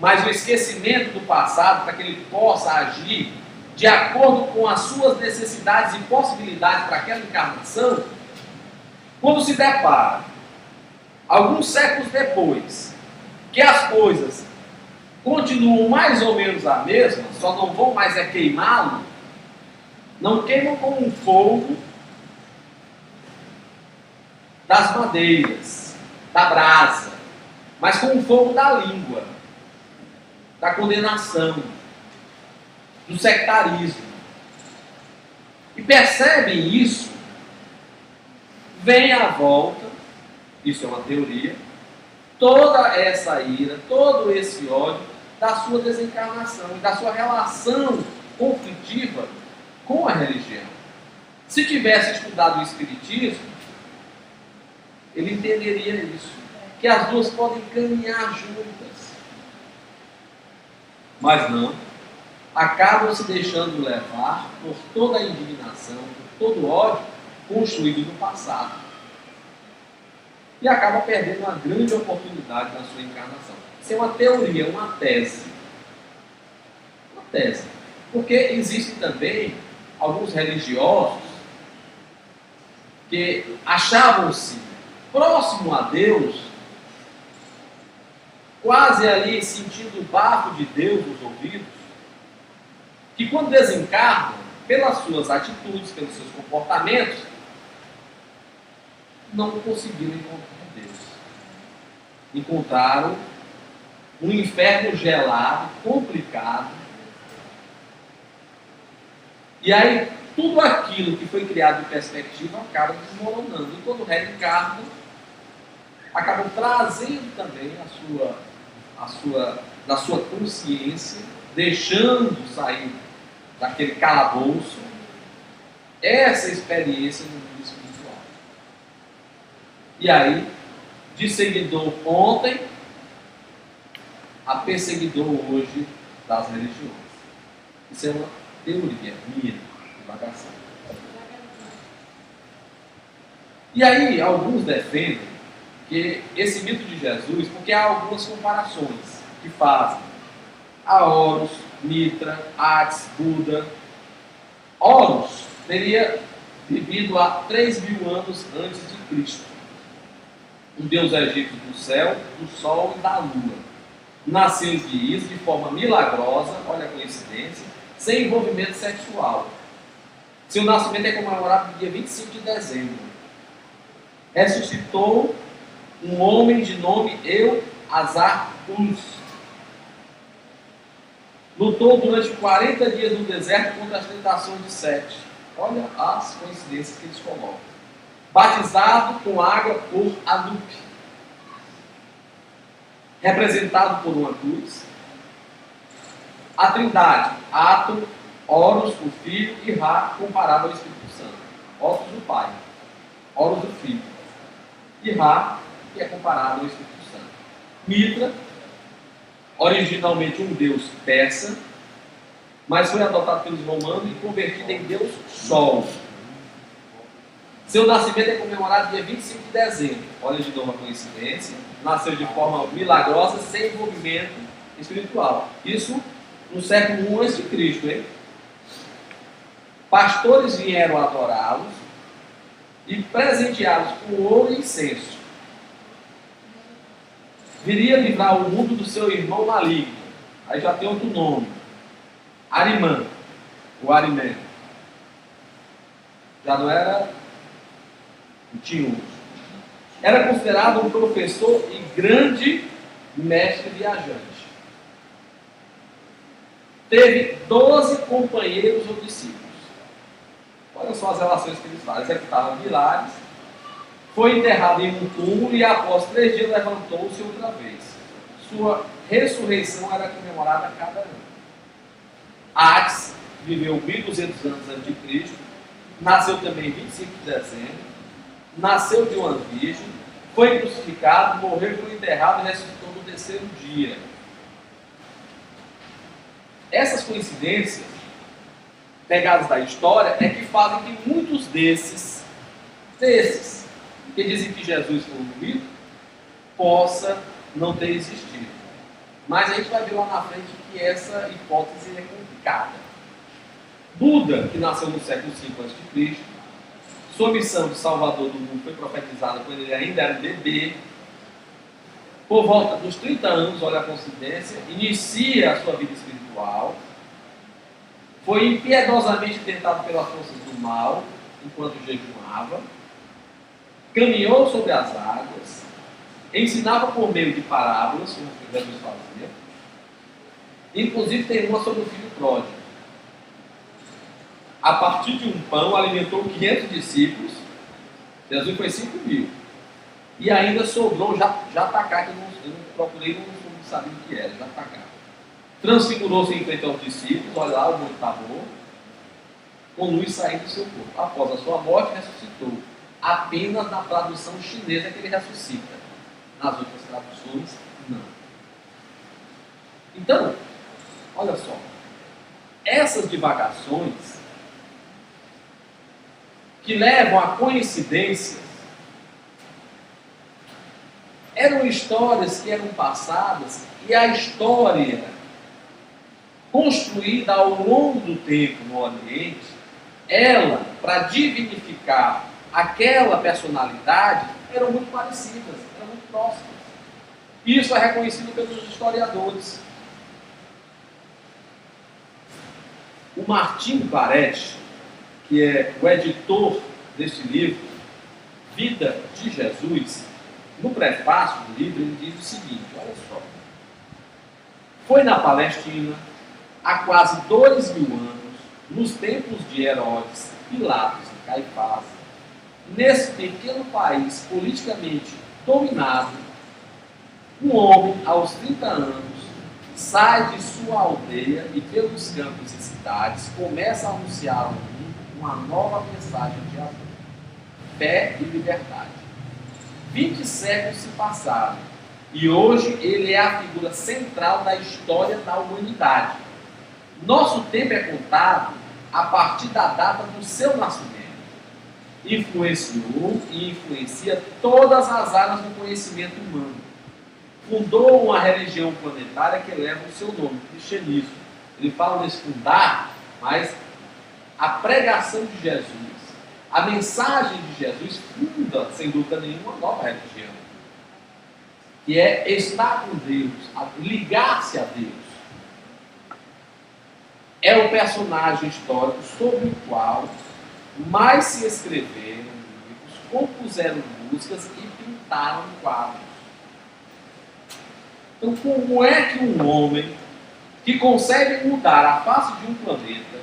mas o esquecimento do passado, para que ele possa agir de acordo com as suas necessidades e possibilidades para aquela encarnação, quando se depara, alguns séculos depois, que as coisas continuam mais ou menos a mesma, só não vão mais queimá-lo, não queimam com um fogo das madeiras, da brasa, mas com o fogo da língua, da condenação, do sectarismo. E percebem isso, vem à volta, isso é uma teoria, toda essa ira, todo esse ódio da sua desencarnação e da sua relação conflitiva com a religião. Se tivesse estudado o Espiritismo, ele entenderia isso, que as duas podem caminhar juntas. Mas não, acabam se deixando levar por toda a indignação, por todo o ódio construído no passado. E acaba perdendo uma grande oportunidade na sua encarnação. Isso é uma teoria, uma tese. Uma tese. Porque existem também alguns religiosos que achavam-se próximo a Deus, quase ali sentindo o bafo de Deus nos ouvidos, que quando desencarnam, pelas suas atitudes, pelos seus comportamentos, não conseguiram encontrar Deus. Encontraram um inferno gelado, complicado. E aí, tudo aquilo que foi criado em perspectiva acaba desmoronando. E quando reencarnam, acabam trazendo também da sua consciência, deixando sair daquele calabouço, essa experiência no mundo espiritual. E aí, de seguidor ontem, a perseguidor hoje das religiões. Isso é uma teoria minha, divagação. E aí, alguns defendem que esse mito de Jesus, porque há algumas comparações que fazem a Horus, Mitra, Hades, Buda. Horus teria vivido há 3.000 anos antes de Cristo. Um deus egípcio do céu, do sol e da lua. Nasceu de Isis de forma milagrosa, olha a coincidência, sem envolvimento sexual. Seu nascimento é comemorado no dia 25 de dezembro. Ressuscitou um homem de nome Eu-Azar-Uz. Lutou durante 40 dias no deserto contra as tentações de Sete. Olha as coincidências que eles colocam. Batizado com água por Anup, representado por uma cruz. A Trindade, Atum, Horus, o Filho, e Ra, comparado ao Espírito Santo. Horus, o Pai, Horus, o Filho. e Ra, que é comparado ao Espírito Santo. Mitra, originalmente um deus persa, mas foi adotado pelos romanos e convertido em deus Sol. Seu nascimento é comemorado dia 25 de dezembro. Olha de novo a coincidência. Nasceu de forma milagrosa, sem envolvimento espiritual. Isso no século I a.C., hein? Pastores vieram adorá-los e presenteá-los com ouro e incenso. Viria livrar o mundo do seu irmão maligno. Aí já tem outro nome. Arimã, o Arimé. Já não era o Tinhus. Era considerado um professor e grande mestre viajante. Teve 12 companheiros ou discípulos. Olha só as relações que eles fazem. Executava milagres, foi enterrado em um túmulo e após 3 dias levantou-se outra vez. Sua ressurreição era comemorada a cada ano. Aques viveu 1200 anos antes de Cristo, nasceu também em 25 de dezembro, nasceu de uma virgem, foi crucificado, morreu, foi enterrado e ressuscitou no 3º dia. Essas coincidências, pegadas da história, é que fazem que muitos desses que dizem que Jesus foi um mito, possa não ter existido. Mas a gente vai ver lá na frente que essa hipótese é complicada. Buda, que nasceu no século V a.C., sua missão de salvador do mundo foi profetizada quando ele ainda era um bebê. Por volta dos 30 anos, olha a coincidência, inicia a sua vida espiritual. Foi impiedosamente tentado pelas forças do mal, enquanto jejuava. Caminhou sobre as águas. Ensinava por meio de parábolas, como Jesus fazia. Inclusive tem uma sobre o filho pródigo. A partir de um pão, alimentou 500 discípulos. Jesus foi 5.000. E ainda sobrou jatacá, que eu não procurei, não sabia o que era, jatacá. Transfigurou-se em frente aos discípulos, olha lá o Monte Tabor, com luz saindo do seu corpo. Após a sua morte, ressuscitou. Apenas na tradução chinesa é que ele ressuscita. Nas outras traduções, não. Então, olha só. Essas divagações que levam a coincidências eram histórias que eram passadas e a história construída ao longo do tempo no Oriente, ela, para dignificar aquela personalidade, eram muito parecidas, eram muito próximas. Isso é reconhecido pelos historiadores. O Martin Barete, que é o editor deste livro, Vida de Jesus, no prefácio do livro, ele diz o seguinte, olha só. Foi na Palestina, há quase 2.000 anos, nos tempos de Herodes, Pilatos e Caifás, nesse pequeno país politicamente dominado, um homem, aos 30 anos, sai de sua aldeia e pelos campos e cidades começa a anunciar ao mundo uma nova mensagem de amor, fé e liberdade. 20 séculos se passaram e hoje ele é a figura central da história da humanidade. Nosso tempo é contado a partir da data do seu nascimento. Influenciou e influencia todas as áreas do conhecimento humano. Fundou uma religião planetária que leva o seu nome, o cristianismo. Ele fala nesse fundar, mas a pregação de Jesus, a mensagem de Jesus funda, sem dúvida nenhuma, uma nova religião. Que é estar com Deus, ligar-se a Deus. É o personagem histórico sobre o qual mais se escreveram livros, compuseram músicas e pintaram quadros. Então, como é que um homem que consegue mudar a face de um planeta,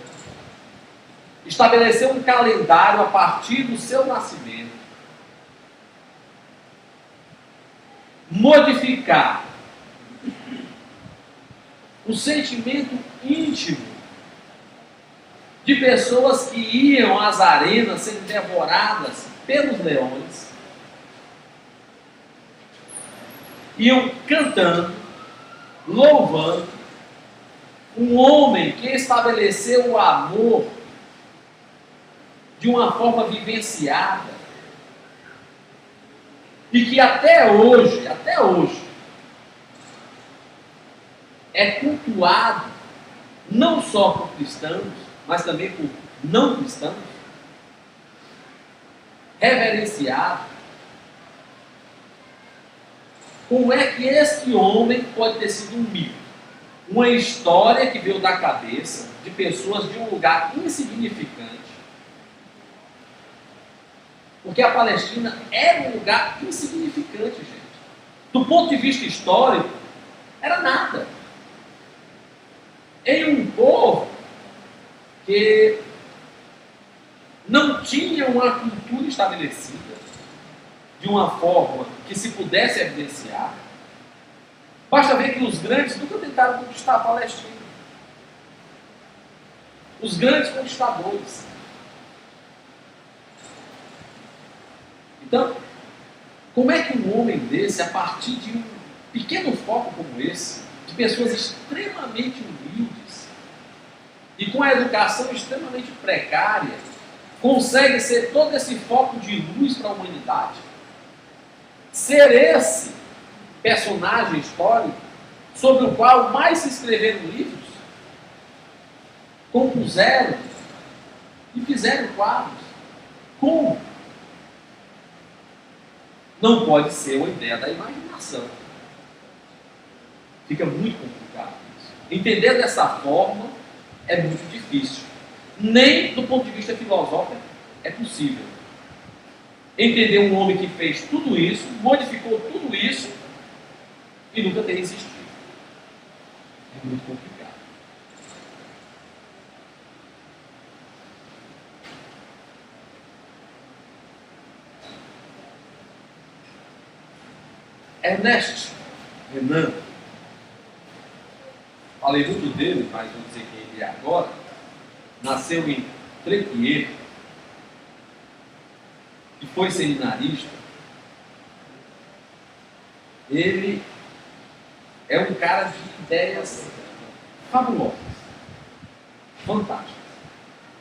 estabelecer um calendário a partir do seu nascimento, modificar o sentimento íntimo de pessoas que iam às arenas sendo devoradas pelos leões, iam cantando, louvando um homem que estabeleceu o amor de uma forma vivenciada e que até hoje, é cultuado não só por cristãos, mas também por não cristãos, reverenciado. Como é que este homem pode ter sido um mito? Uma história que veio da cabeça de pessoas de um lugar insignificante. Porque a Palestina era um lugar insignificante, gente. Do ponto de vista histórico, era nada. Em um povo que não tinha uma cultura estabelecida, de uma forma que se pudesse evidenciar. Basta ver que os grandes nunca tentaram conquistar a Palestina. Os grandes conquistadores. Então, como é que um homem desse, a partir de um pequeno foco como esse, de pessoas extremamente humildes e com a educação extremamente precária, consegue ser todo esse foco de luz para a humanidade? Ser esse personagem histórico sobre o qual mais se escreveram livros, compuseram e fizeram quadros. Como? Não pode ser uma ideia da imaginação. Fica muito complicado isso. Entender dessa forma é muito difícil. Nem do ponto de vista filosófico é possível. Entender um homem que fez tudo isso, modificou tudo isso e nunca ter existido. É muito complicado. Ernest Renan, falei muito dele, mas vou dizer quem ele é agora, nasceu em Tréquier e foi seminarista. Ele é um cara de ideias fabulosas, fantásticas.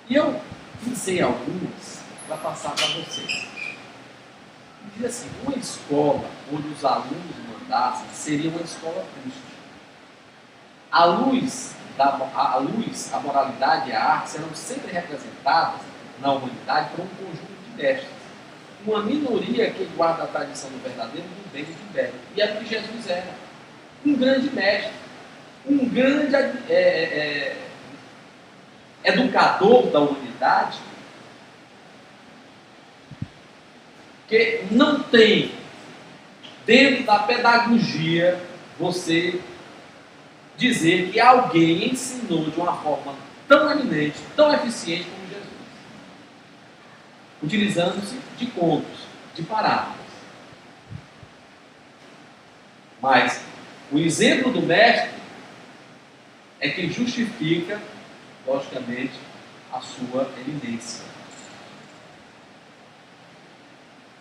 E eu pensei algumas para passar para vocês. Diz assim, uma escola onde os alunos mandassem seria uma escola triste. A luz, a moralidade e a arte serão sempre representadas na humanidade por um conjunto de mestres. Uma minoria que guarda a tradição do verdadeiro, do bem e do belo. E é o que Jesus era. Um grande mestre. Um grande educador da humanidade, que não tem dentro da pedagogia você dizer que alguém ensinou de uma forma tão eminente, tão eficiente como Jesus, utilizando-se de contos, de parábolas. Mas o exemplo do mestre é que justifica, logicamente, a sua eminência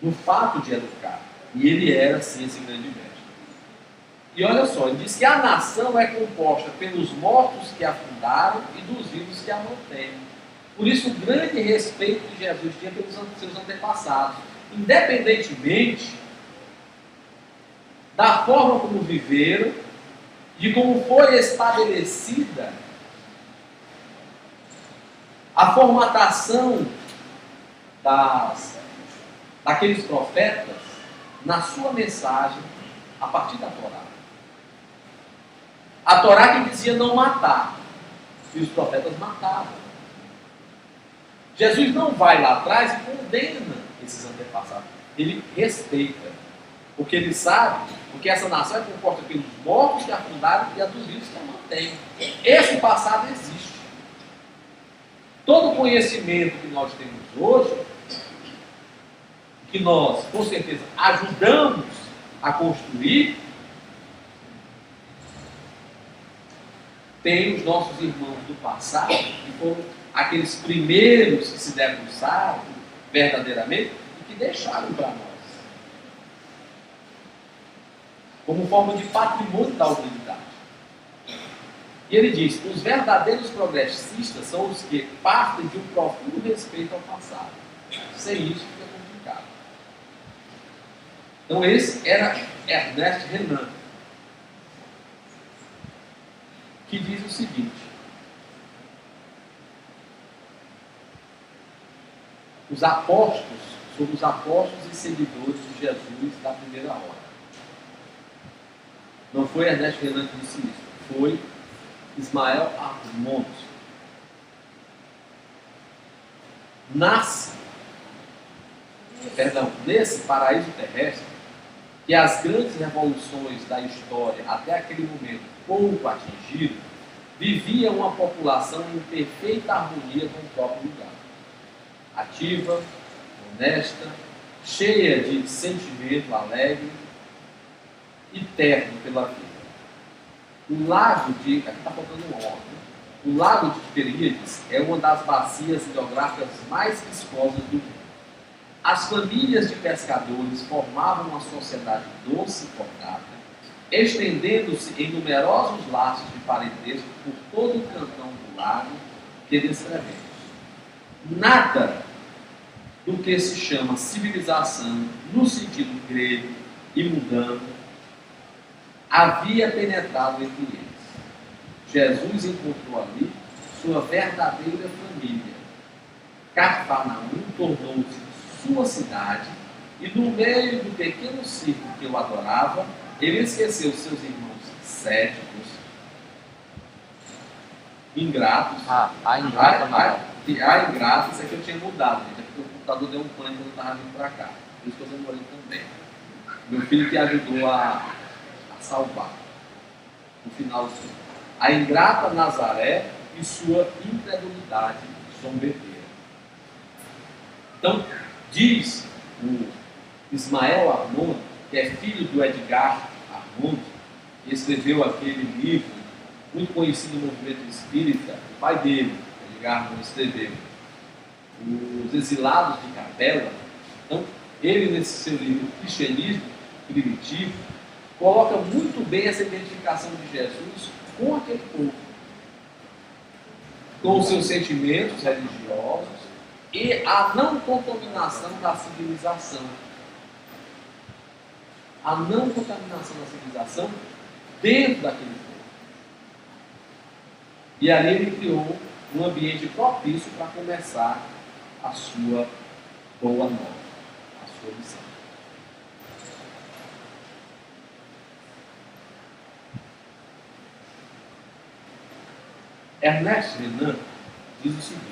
no fato de educar. E ele era, sim, esse grande mestre. E olha só, ele diz que a nação é composta pelos mortos que a fundaram e dos vivos que a mantêm. Por isso, o grande respeito que Jesus tinha pelos seus antepassados, independentemente da forma como viveram, de como foi estabelecida a formatação daqueles profetas na sua mensagem a partir da Torá. A Torá que dizia não matar, e os profetas matavam. Jesus não vai lá atrás e condena esses antepassados. Ele respeita, porque ele sabe que essa nação é composta pelos mortos que a fundaram e a dos vivos que a mantêm. Esse passado existe. Todo o conhecimento que nós temos hoje, que nós, com certeza, ajudamos a construir, tem os nossos irmãos do passado, que foram aqueles primeiros que se debruçaram verdadeiramente e que deixaram para nós. como forma de patrimônio da humanidade. E ele diz: os verdadeiros progressistas são os que partem de um profundo respeito ao passado. Sem isso fica complicado. Então esse era Ernest Renan, que diz o seguinte: os apóstolos são os apóstolos e seguidores de Jesus da primeira hora. Não foi Ernest Renan que disse isso, foi Ismael Armond. Nesse paraíso terrestre, que as grandes revoluções da história até aquele momento pouco atingiram, vivia uma população em perfeita harmonia com o próprio lugar. Ativa, honesta, cheia de sentimento alegre e terno pela vida. O lago de... aqui está faltando um órgão. O lago de Tiberíades é uma das bacias hidrográficas mais viscosas do mundo. As famílias de pescadores formavam uma sociedade doce e cordável, estendendo-se em numerosos laços de parentesco por todo o cantão do lago que descrevemos. Nada do que se chama civilização, no sentido grego e mundano, havia penetrado entre eles. Jesus encontrou ali sua verdadeira família. Cafarnaum tornou-se sua cidade, e no meio do pequeno círculo que o adorava, ele esqueceu seus irmãos céticos, ingratos. Ingratos, isso aqui eu tinha mudado, gente, é porque o computador deu um pânico quando eu estava vindo para cá. Por isso que eu demorei também. Meu filho que ajudou a salvar no final do filme. A ingrata Nazaré e sua incredulidade zombeteira. Então, diz o Ismael Armond, que é filho do Edgar Armond, que escreveu aquele livro muito conhecido no movimento espírita, o pai dele, Edgar Armond, escreveu Os Exilados de Capela. Então, ele, nesse seu livro Cristianismo Primitivo, coloca muito bem essa identificação de Jesus com aquele povo, com os seus sentimentos religiosos e a não contaminação da civilização. A não contaminação da civilização dentro daquele povo. E ali ele criou um ambiente propício para começar a sua boa nova, a sua missão. Ernest Renan diz o seguinte: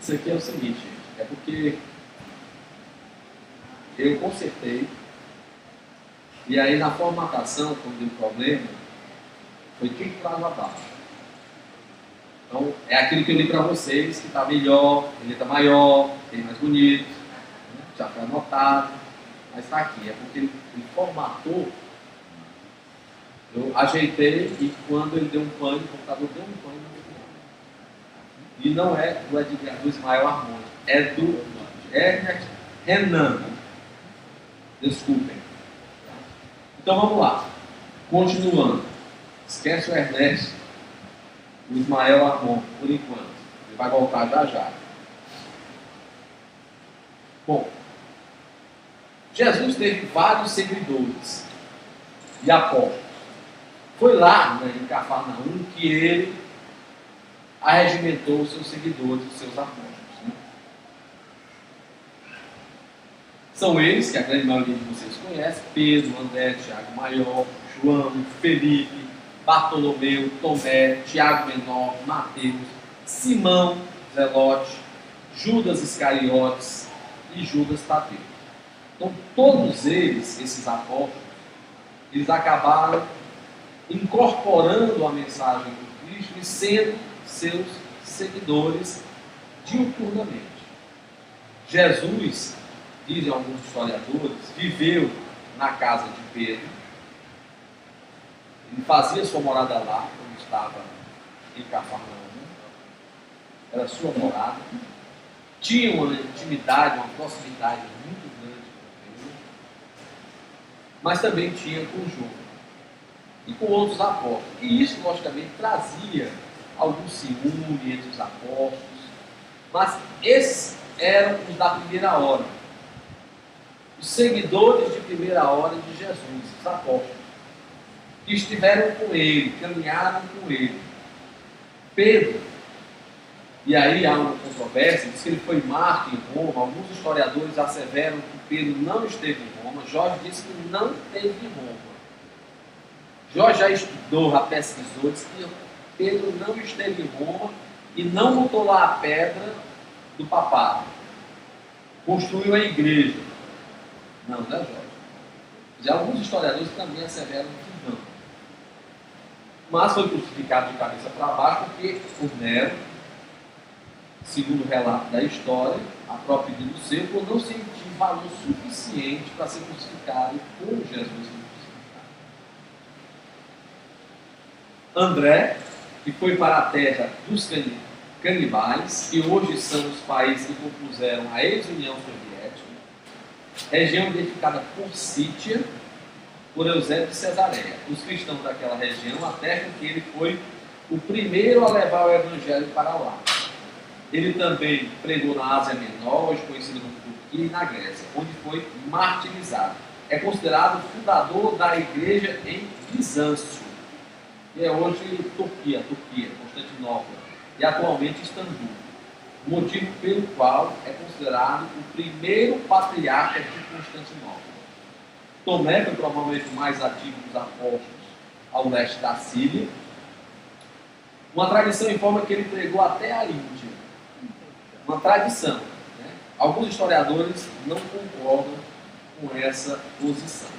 isso aqui é o seguinte, gente, é porque eu consertei e aí na formatação, quando deu problema, foi tudo para água abaixo. Então é aquilo que eu li para vocês, que está melhor, tem letra maior, tem mais bonito, né? Já foi anotado. Mas está aqui, é porque ele formatou, eu ajeitei e quando ele deu um pane, o computador deu um pane no final. E não é do Ismael Armond, é do Ernest Renan. Desculpem. Então vamos lá. Continuando. Esquece o Ernest, o Ismael Armond, por enquanto. Ele vai voltar já já. Bom, Jesus teve vários seguidores e apóstolos. Foi lá, né, em Cafarnaum, que ele arregimentou os seus seguidores, os seus apóstolos. Né? São eles, que a grande maioria de vocês conhece: Pedro, André, Tiago Maior, João, Felipe, Bartolomeu, Tomé, Tiago Menor, Mateus, Simão, Zelote, Judas Iscariotes e Judas Tadeu. Então, todos eles, esses apóstolos, eles acabaram incorporando a mensagem do Cristo e sendo seus seguidores diuturnamente. Jesus, dizem alguns historiadores, viveu na casa de Pedro. Ele fazia sua morada lá, quando estava em Cafarnaum. era sua morada, tinha uma intimidade, uma proximidade muito grande com ele, mas também tinha com João e com outros apóstolos. E isso, logicamente, trazia algum ciúme entre os apóstolos, mas esses eram os da primeira hora, os seguidores de primeira hora de Jesus, os apóstolos, que estiveram com ele, caminharam com ele. Pedro, e aí há uma controvérsia, diz que ele foi mártir em Roma. Alguns historiadores asseveram que Pedro não esteve em Roma. Jorge disse que não esteve em Roma. Jorge já estudou, já pesquisou, disse que Pedro não esteve em Roma e não botou lá a pedra do papado. Construiu a igreja. Não, né, Jorge? Já alguns historiadores também asseveram que não. Mas foi crucificado de cabeça para baixo porque o Nero, segundo o relato da história, a própria pedido seu, por não sentir valor suficiente para ser crucificado com Jesus crucificado. André, que foi para a terra dos canibais, que hoje são os países que compuseram a ex-União Soviética, região identificada por Sítia, por Eusébio de Cesareia. Os cristãos daquela região atestam que ele foi o primeiro a levar o evangelho para lá. Ele também pregou na Ásia Menor, hoje conhecida como Turquia, e na Grécia, onde foi martirizado. É considerado o fundador da igreja em Bizâncio, que é hoje Turquia, Constantinopla, e atualmente Istambul. Motivo pelo qual é considerado o primeiro patriarca de Constantinopla. Tomé foi provavelmente o mais ativo dos apóstolos ao leste da Síria. Uma tradição informa que ele pregou até a Índia. Uma tradição. Né? Alguns historiadores não concordam com essa posição.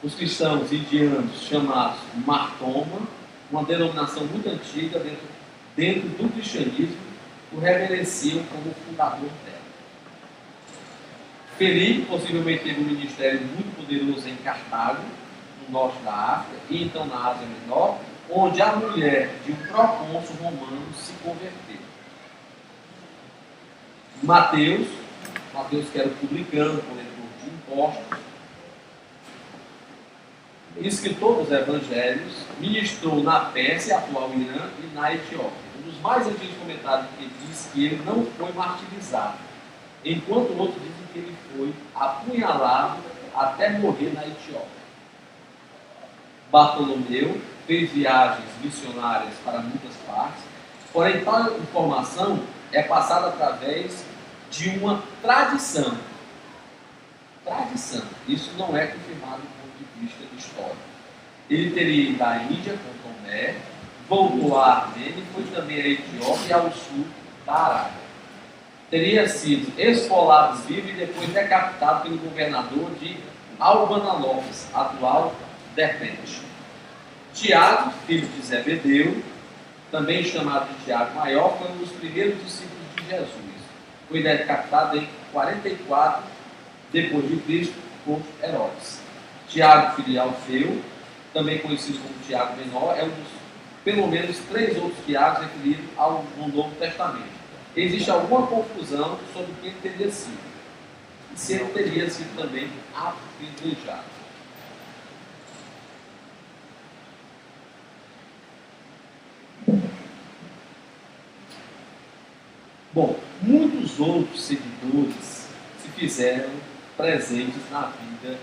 Os cristãos indianos chamados Martoma, uma denominação muito antiga dentro do cristianismo, o reverenciam como o fundador dela. Felipe possivelmente teve um ministério muito poderoso em Cartago, no norte da África, e então na Ásia Menor, onde a mulher de um procônsul romano se converteu. Mateus que era o publicano, coletor de impostos, escritor dos evangelhos, ministrou na Pérsia, atual Irã, e na Etiópia. Um dos mais antigos comentários que diz que ele não foi martirizado, enquanto outros dizem que ele foi apunhalado até morrer na Etiópia. Bartolomeu fez viagens missionárias para muitas partes, porém tal informação é passada através de uma tradição. Isso não é confirmado do ponto de vista histórico. Ele teria ido à Índia com Tomé, voltou à Armênia e foi também à Etiópia e ao sul da Arábia. Teria sido esfolado vivo e depois decapitado pelo governador de Albanalofes, atual Derpente. Tiago, filho de Zebedeu, também chamado de Tiago Maior, foi um dos primeiros discípulos de Jesus. Foi decapitado em 44 depois de Cristo por Herodes. Tiago, filho de Alfeu, também conhecido como Tiago Menor, é um dos pelo menos 3 outros Tiagos referidos no Novo Testamento. Existe alguma confusão sobre quem teria sido, e se ele teria sido também apedrejado. Bom, muitos outros seguidores se fizeram presentes na vida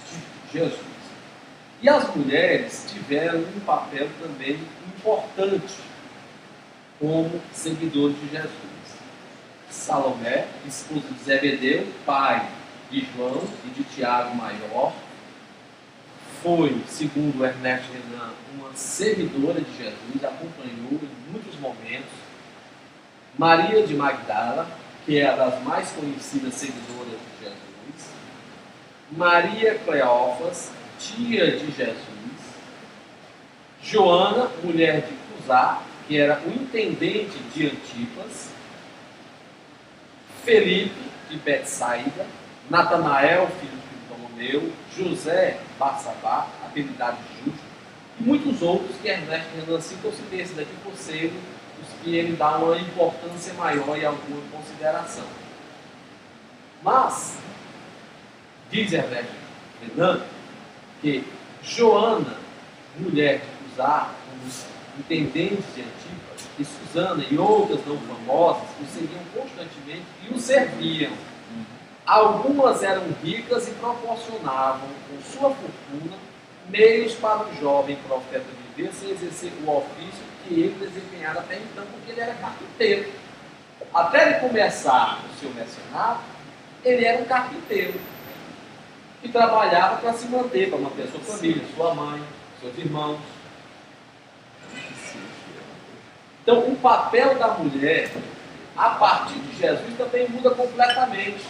de Jesus. E as mulheres tiveram um papel também importante como seguidores de Jesus. Salomé, esposa de Zebedeu, pai de João e de Tiago Maior, foi, segundo Ernesto Renan, uma seguidora de Jesus, acompanhou em muitos momentos. Maria de Magdala, que é a das mais conhecidas seguidoras de Jesus. Maria Cleófas, tia de Jesus. Joana, mulher de Cusá, que era o intendente de Antipas. Felipe, de Betsaida. Natanael, filho de Ptolomeu. José Barsabá, apelidado de Justo. muitos outros que Ernesto Renan cita, eu citei esse daqui por ser os que ele dá uma importância maior e alguma consideração. Mas, diz Ernesto Renan, que Joana, mulher de Cusá, os intendentes de Antipas, e Susana e outras não famosas, o seguiam constantemente e o serviam. Algumas eram ricas e proporcionavam, com sua fortuna, meios para o jovem profeta viver sem exercer o ofício que ele desempenhara até então, porque ele era carpinteiro. Até ele começar o seu mercenário, ele era um carpinteiro e trabalhava para se manter, para manter a sua família, sua mãe, seus irmãos. Então, o papel da mulher, a partir de Jesus, também muda completamente.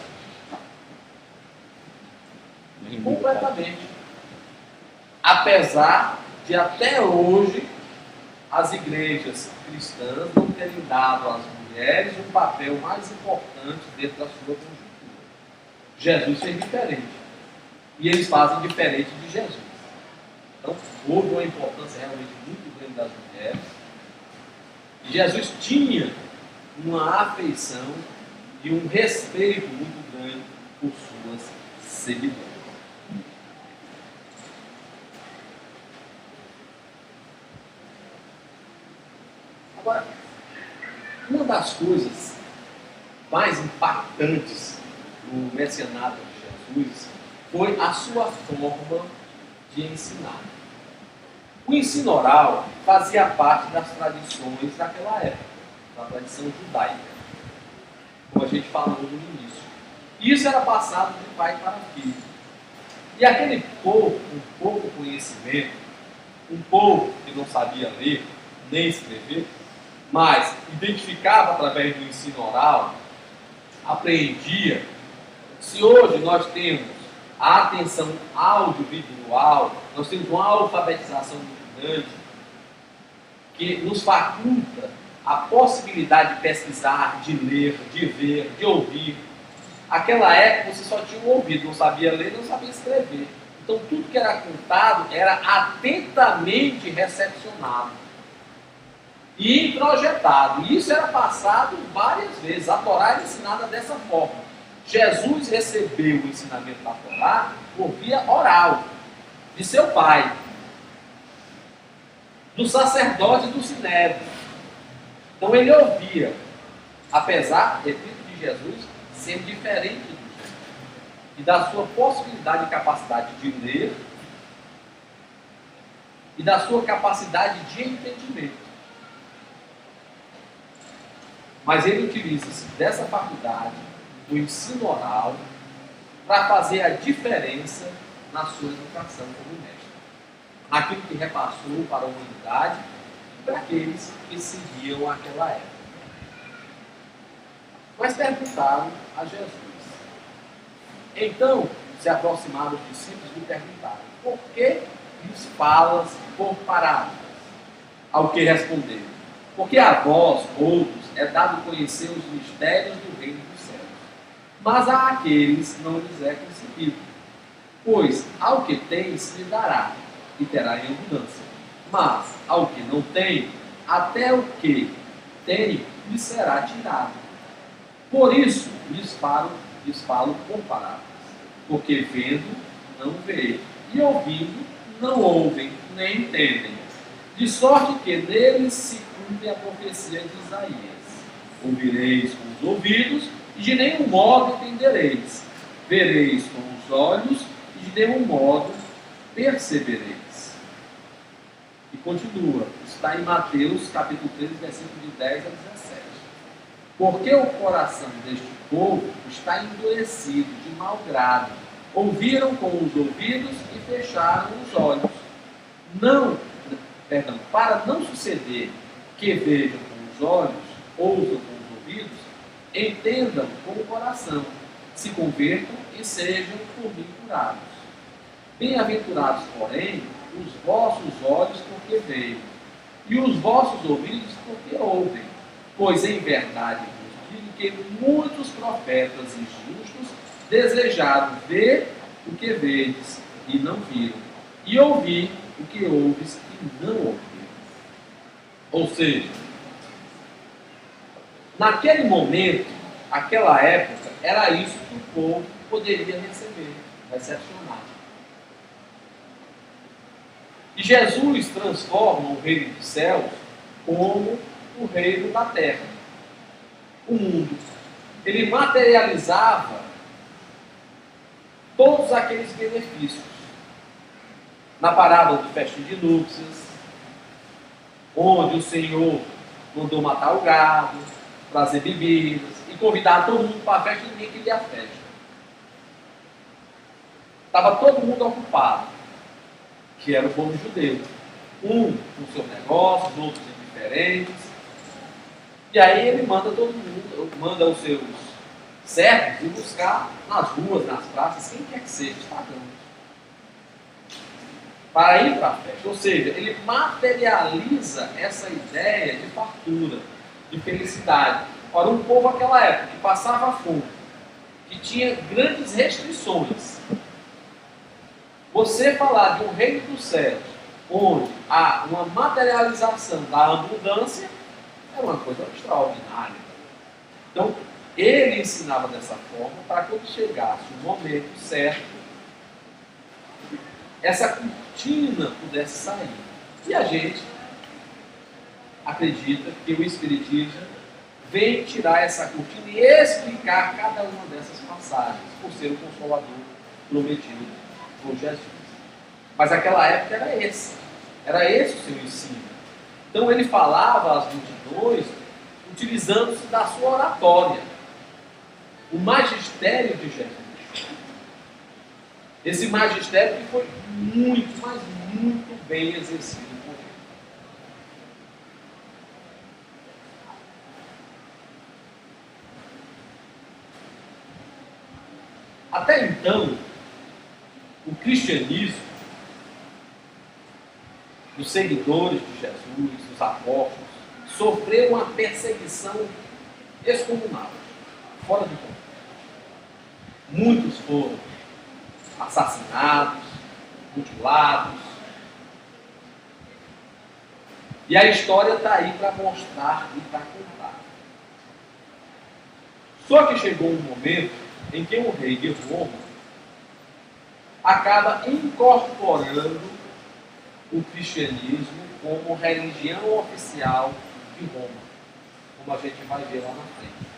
Completamente. Apesar de até hoje as igrejas cristãs não terem dado às mulheres um papel mais importante dentro da sua conjuntura. Jesus fez diferente. E eles fazem diferente de Jesus. Então, houve uma importância realmente muito grande das mulheres. E Jesus tinha uma afeição e um respeito muito grande por suas seguidoras. Agora, uma das coisas mais impactantes no mecenato de Jesus foi a sua forma de ensinar. O ensino oral fazia parte das tradições daquela época, da tradição judaica, como a gente falou no início. Isso era passado de pai para filho. E aquele povo com pouco conhecimento, um povo que não sabia ler nem escrever, mas identificava através do ensino oral, aprendia. Se hoje nós temos a atenção audiovisual, nós temos uma alfabetização muito grande, que nos faculta a possibilidade de pesquisar, de ler, de ver, de ouvir. Aquela época você só tinha um ouvido, não sabia ler, não sabia escrever. Então tudo que era contado era atentamente recepcionado e introjetado. E isso era passado várias vezes. A Torá era ensinada dessa forma. Jesus recebeu o ensinamento da Torá por via oral, de seu pai, do sacerdote do Sinédrio. Então ele ouvia, apesar, repito, de Jesus ser diferente do Jesus, e da sua possibilidade e capacidade de ler e da sua capacidade de entendimento. Mas ele utiliza-se dessa faculdade, do ensino oral, para fazer a diferença na sua educação como mestre. Naquilo que repassou para a humanidade e para aqueles que seguiam aquela época. Mas perguntaram a Jesus. Então, se aproximaram os discípulos e lhe perguntaram: por que lhes falas por parábolas? Ao que respondeu: porque a vós, outros, é dado conhecer os mistérios do reino dos céus, mas a aqueles não lhes é concedido. Pois ao que tem se lhe dará, e terá em abundância. Mas ao que não tem, até o que tem lhe será tirado. Por isso lhes falo por parábolas, porque vendo, não vê, e ouvindo, não ouvem, nem entendem. De sorte que neles se cumpre a profecia de Isaías: ouvireis com os ouvidos, e de nenhum modo entendereis. Vereis com os olhos, e de nenhum modo percebereis. E continua, está em Mateus capítulo 13, versículo de 10 a 17. Porque o coração deste povo está endurecido de mau grado. Ouviram com os ouvidos e fecharam os olhos. Para não suceder que vejam com os olhos, ouçam com os ouvidos, entendam com o coração, se convertam e sejam por mim curados. Bem-aventurados, porém, os vossos olhos porque veem, e os vossos ouvidos porque ouvem. Pois em verdade vos digo que muitos profetas e justos desejaram ver o que vedes e não viram, e ouvir o que ouves e e não ao rei. Ou seja, naquele momento, aquela época, era isso que o povo poderia receber, recepcionar. E Jesus transforma o reino dos céus como o reino da terra, o mundo. Ele materializava todos aqueles benefícios. Na parábola do festa de núpcias, onde o Senhor mandou matar o gado, trazer bebidas e convidar todo mundo para a festa e ninguém queria a festa. Estava todo mundo ocupado, que era o povo judeu. Um com seus negócios, outros indiferentes. E aí ele manda todo mundo, manda os seus servos ir buscar nas ruas, nas praças, quem quer que seja, pagando, para ir para a festa. Ou seja, ele materializa essa ideia de fartura, de felicidade. Ora, um povo naquela época que passava fome, que tinha grandes restrições. Você falar de um reino dos céus, onde há uma materialização da abundância, é uma coisa extraordinária. Então, ele ensinava dessa forma para quando chegasse o momento certo, essa cortina pudesse sair. E a gente acredita que o Espiritismo vem tirar essa cortina e explicar cada uma dessas passagens, por ser o Consolador prometido por Jesus. Mas naquela época era esse o seu ensino. Então ele falava às multidões utilizando-se da sua oratória, o magistério de Jesus. Esse magistério que foi muito, mas muito bem exercido por ele. Até então, o cristianismo, os seguidores de Jesus, os apóstolos, sofreu uma perseguição descomunal, fora de conta. Muitos foram assassinados, mutilados. E a história está aí para mostrar e para contar. Só que chegou um momento em que o rei de Roma acaba incorporando o cristianismo como religião oficial de Roma, como a gente vai ver lá na frente.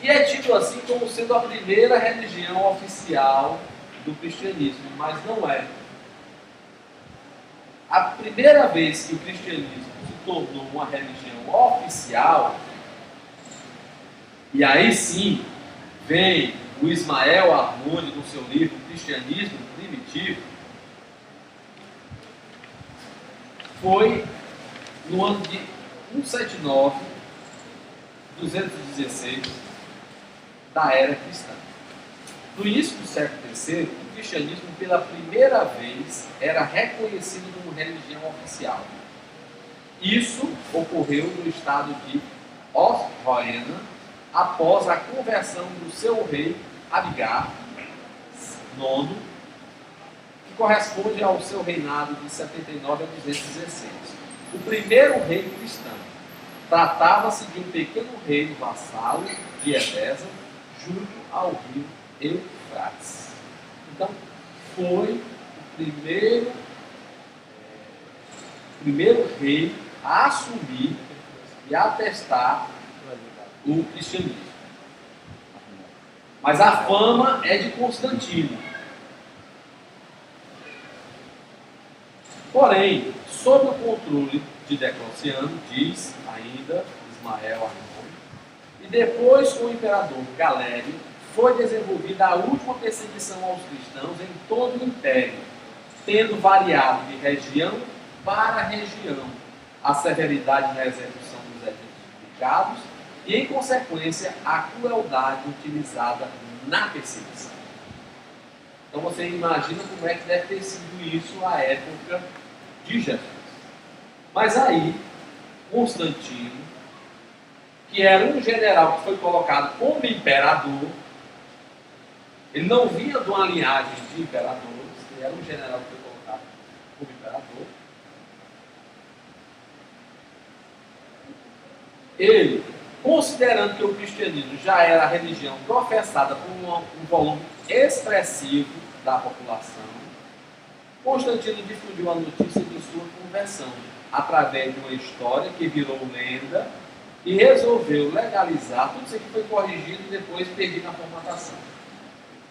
E é tido assim como sendo a primeira religião oficial do cristianismo, mas não é. A primeira vez que o cristianismo se tornou uma religião oficial, e aí sim vem o Ismael Armoni no seu livro Cristianismo Primitivo, foi no ano de 179, 216, da era cristã. No início do século III, o cristianismo pela primeira vez era reconhecido como religião oficial. Isso ocorreu no estado de Ostróhena, após a conversão do seu rei Adgar IX, que corresponde ao seu reinado de 79 a 216. O primeiro rei cristão. Tratava-se de um pequeno reino vassalo de Edesa, junto ao rio Eufrates. Então, foi o primeiro rei a assumir e a atestar o cristianismo. Mas a fama é de Constantino. Porém, sob o controle de Diocleciano, diz ainda Ismael Armoni, e depois com o imperador Galério, foi desenvolvida a última perseguição aos cristãos em todo o império, tendo variado de região para região a severidade na execução dos eventos publicados e, em consequência, a crueldade utilizada na perseguição. Então você imagina como é que deve ter sido isso à época de Jesus. Mas aí, Constantino, que era um general que foi colocado como imperador, ele não vinha de uma linhagem de imperadores, ele era um general que foi colocado ele, considerando que o cristianismo já era a religião professada por um volume expressivo da população, Constantino difundiu a notícia de sua conversão através de uma história que virou lenda e resolveu legalizar tudo isso que foi corrigido e depois perdido na formatação.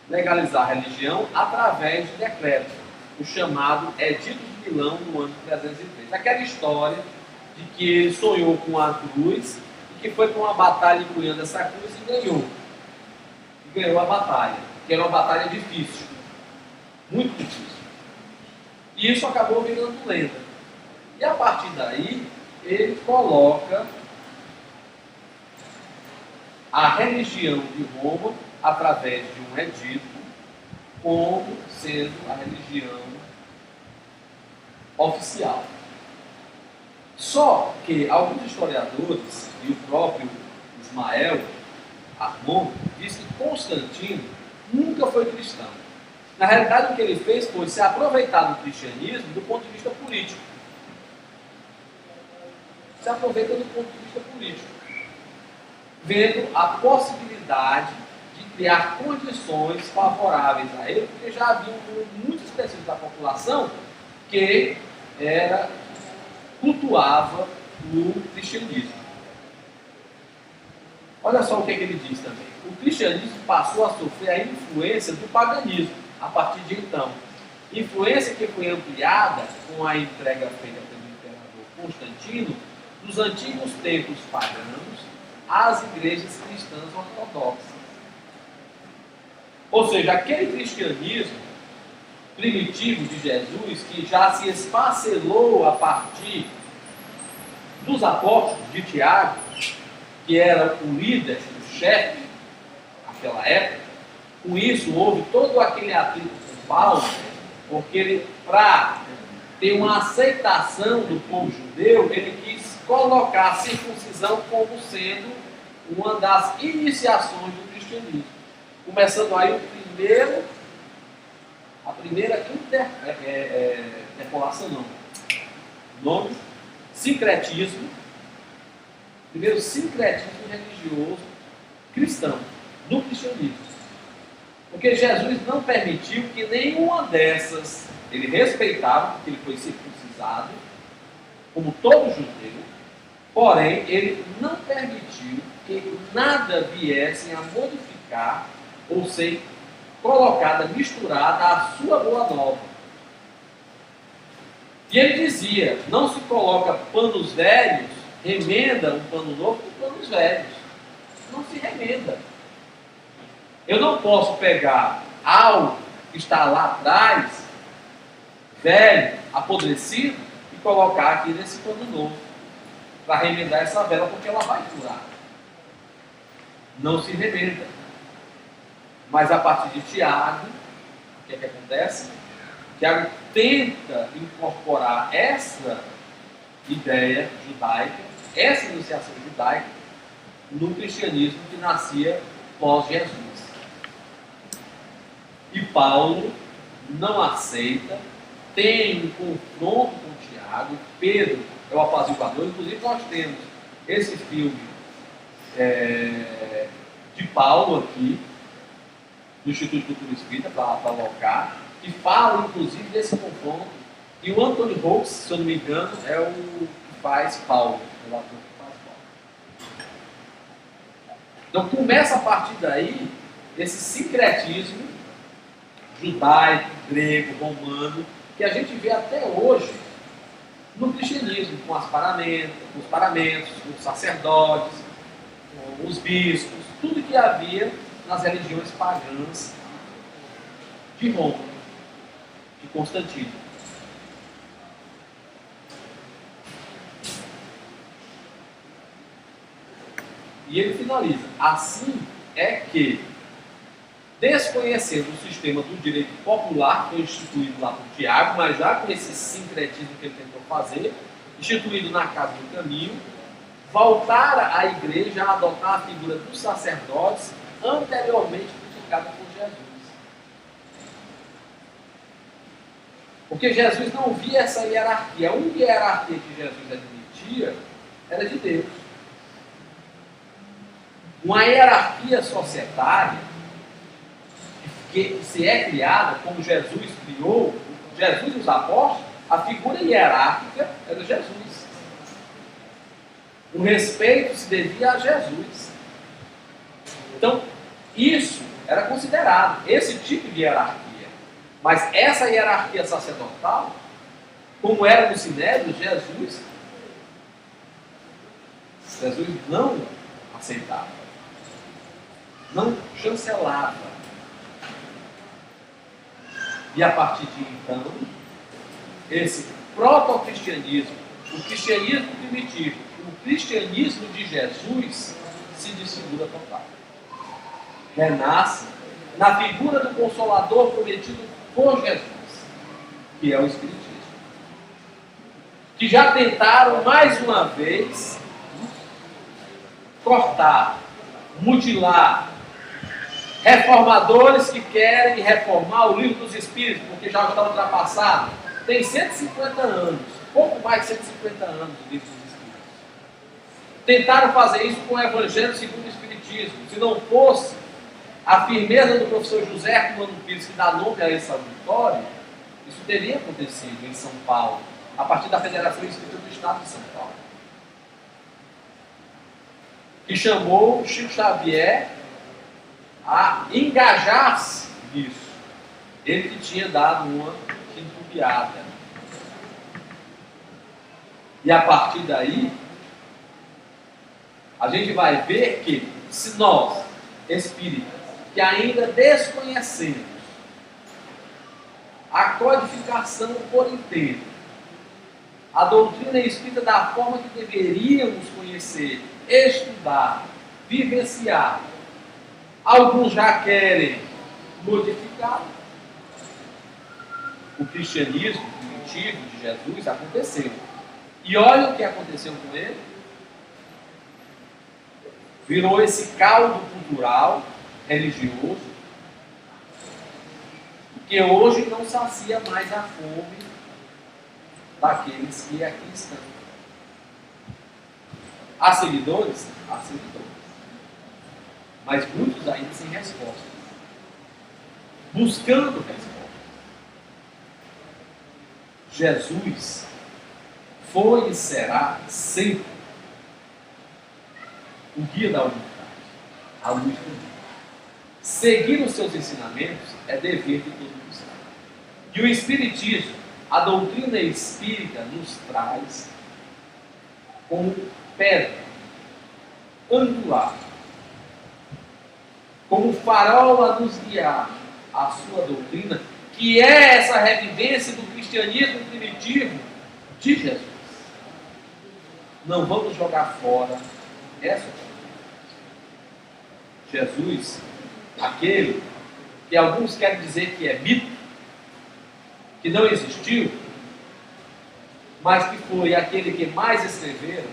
Legalizar a religião através de decreto, o chamado Edito de Milão no ano 303. Aquela história de que ele sonhou com a cruz e que foi para uma batalha empunhando essa cruz e ganhou. E ganhou a batalha, que era uma batalha difícil, muito difícil. E isso acabou virando lenda. E a partir daí, ele coloca a religião de Roma, através de um edito, como sendo a religião oficial. Só que alguns historiadores, e o próprio Ismael Armon, diz que Constantino nunca foi cristão. Na realidade, o que ele fez foi se aproveitar do cristianismo do ponto de vista político. Se aproveita do ponto de vista político, vendo a possibilidade de criar condições favoráveis a ele, porque já havia um número muito específico da população que cultuava o cristianismo. Olha só o que ele diz também. O cristianismo passou a sofrer a influência do paganismo a partir de então. Influência que foi ampliada com a entrega feita pelo imperador Constantino dos antigos templos pagãos às igrejas cristãs ortodoxas. Ou seja, aquele cristianismo primitivo de Jesus, que já se esfacelou a partir dos apóstolos de Tiago, que era o líder, o chefe naquela época. Com isso, houve todo aquele atrito com Paulo, porque ele, para ter uma aceitação do povo judeu, ele quis colocar a circuncisão como sendo uma das iniciações do cristianismo. Começando aí a primeira interpolação, não. Nome, sincretismo, primeiro sincretismo religioso cristão, do cristianismo. Porque Jesus não permitiu que nenhuma dessas, ele respeitava, porque ele foi circuncisado, como todo judeu, porém, ele não permitiu que nada viesse a modificar ou ser colocada, misturada à sua boa nova. E ele dizia, não se coloca panos velhos, remenda um pano novo com panos velhos. Não se remenda. Eu não posso pegar algo que está lá atrás, velho, apodrecido, e colocar aqui nesse pano novo, para remendar essa vela, porque ela vai furar. Não se remenda. Mas a partir de Tiago, o que é que acontece? Tiago tenta incorporar essa ideia judaica, essa iniciação judaica, no cristianismo que nascia pós-Jesus. E Paulo não aceita, tem um confronto com Tiago, Pedro é o apaziguador. Inclusive nós temos esse filme de Paulo aqui, do Instituto de Cultura Espírita, para alocar, que fala inclusive desse confronto. E o Anthony Hopes, se eu não me engano, é o que faz Paulo, o ator que faz Paulo. Então começa a partir daí esse sincretismo judaico, grego, romano, que a gente vê até hoje no cristianismo, com os paramentos, com os sacerdotes, com os bispos, tudo que havia nas religiões pagãs de Roma, de Constantino. E ele finaliza: assim é que, desconhecendo o sistema do direito popular, que foi instituído lá por Tiago, mas já com esse sincretismo que ele tentou fazer, instituído na Casa do Caminho, voltara a igreja a adotar a figura dos sacerdotes anteriormente criticada por Jesus. Porque Jesus não via essa hierarquia. A única hierarquia que Jesus admitia era de Deus. uma hierarquia societária que se é criada, como Jesus criou, Jesus e os apóstolos, a figura hierárquica era Jesus. O respeito se devia a Jesus. Então, isso era considerado, esse tipo de hierarquia. Mas essa hierarquia sacerdotal, como era no Sinédrio, Jesus não aceitava, não chancelava. E a partir de então, esse proto-cristianismo, o cristianismo primitivo, o cristianismo de Jesus se desfigura total. Renasce na figura do Consolador prometido por Jesus, que é o Espiritismo. Que já tentaram mais uma vez cortar, mutilar, reformadores que querem reformar o Livro dos Espíritos, porque já está ultrapassado. Tem 150 anos, pouco mais de 150 anos o Livro dos Espíritos. Tentaram fazer isso com o Evangelho segundo o Espiritismo. Se não fosse a firmeza do professor José Herculano Pires, que dá nome a esse auditório, isso teria acontecido em São Paulo, a partir da Federação Espírita do Estado de São Paulo, que chamou Chico Xavier a engajar-se nisso. Ele que tinha dado uma entupiada. E a partir daí, a gente vai ver que, se nós, espíritas, que ainda desconhecemos a codificação por inteiro, a doutrina espírita da forma que deveríamos conhecer, estudar, vivenciar, alguns já querem modificar. O cristianismo primitivo de Jesus aconteceu. E olha o que aconteceu com ele. Virou esse caldo cultural, religioso, que hoje não sacia mais a fome daqueles que aqui estão. Há seguidores? Há seguidores. Mas muitos ainda sem resposta. Buscando resposta. Jesus foi e será sempre o guia da humanidade, a luz do mundo. Seguir os seus ensinamentos é dever de todo cristão. E o Espiritismo, a doutrina espírita, nos traz como pedra angular, como farol a nos guiar a sua doutrina, que é essa revivência do cristianismo primitivo de Jesus. Não vamos jogar fora essa doutrina. Jesus, aquele que alguns querem dizer que é mito, que não existiu, mas que foi aquele que mais escreveram,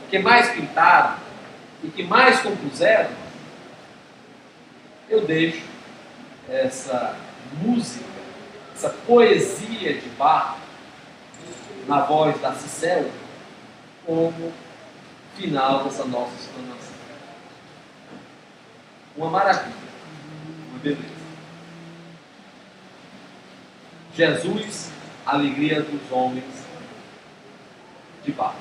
que mais pintaram e que mais compuseram, eu deixo essa música, essa poesia de Bach, na voz da Cicélia, como final dessa nossa explanação. Uma maravilha, uma beleza. Jesus, alegria dos homens, de Bach.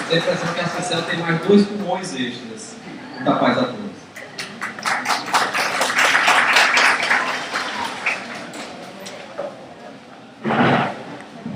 Tem a impressão que a Cicela tem mais 2 pulmões extras da paz a todos.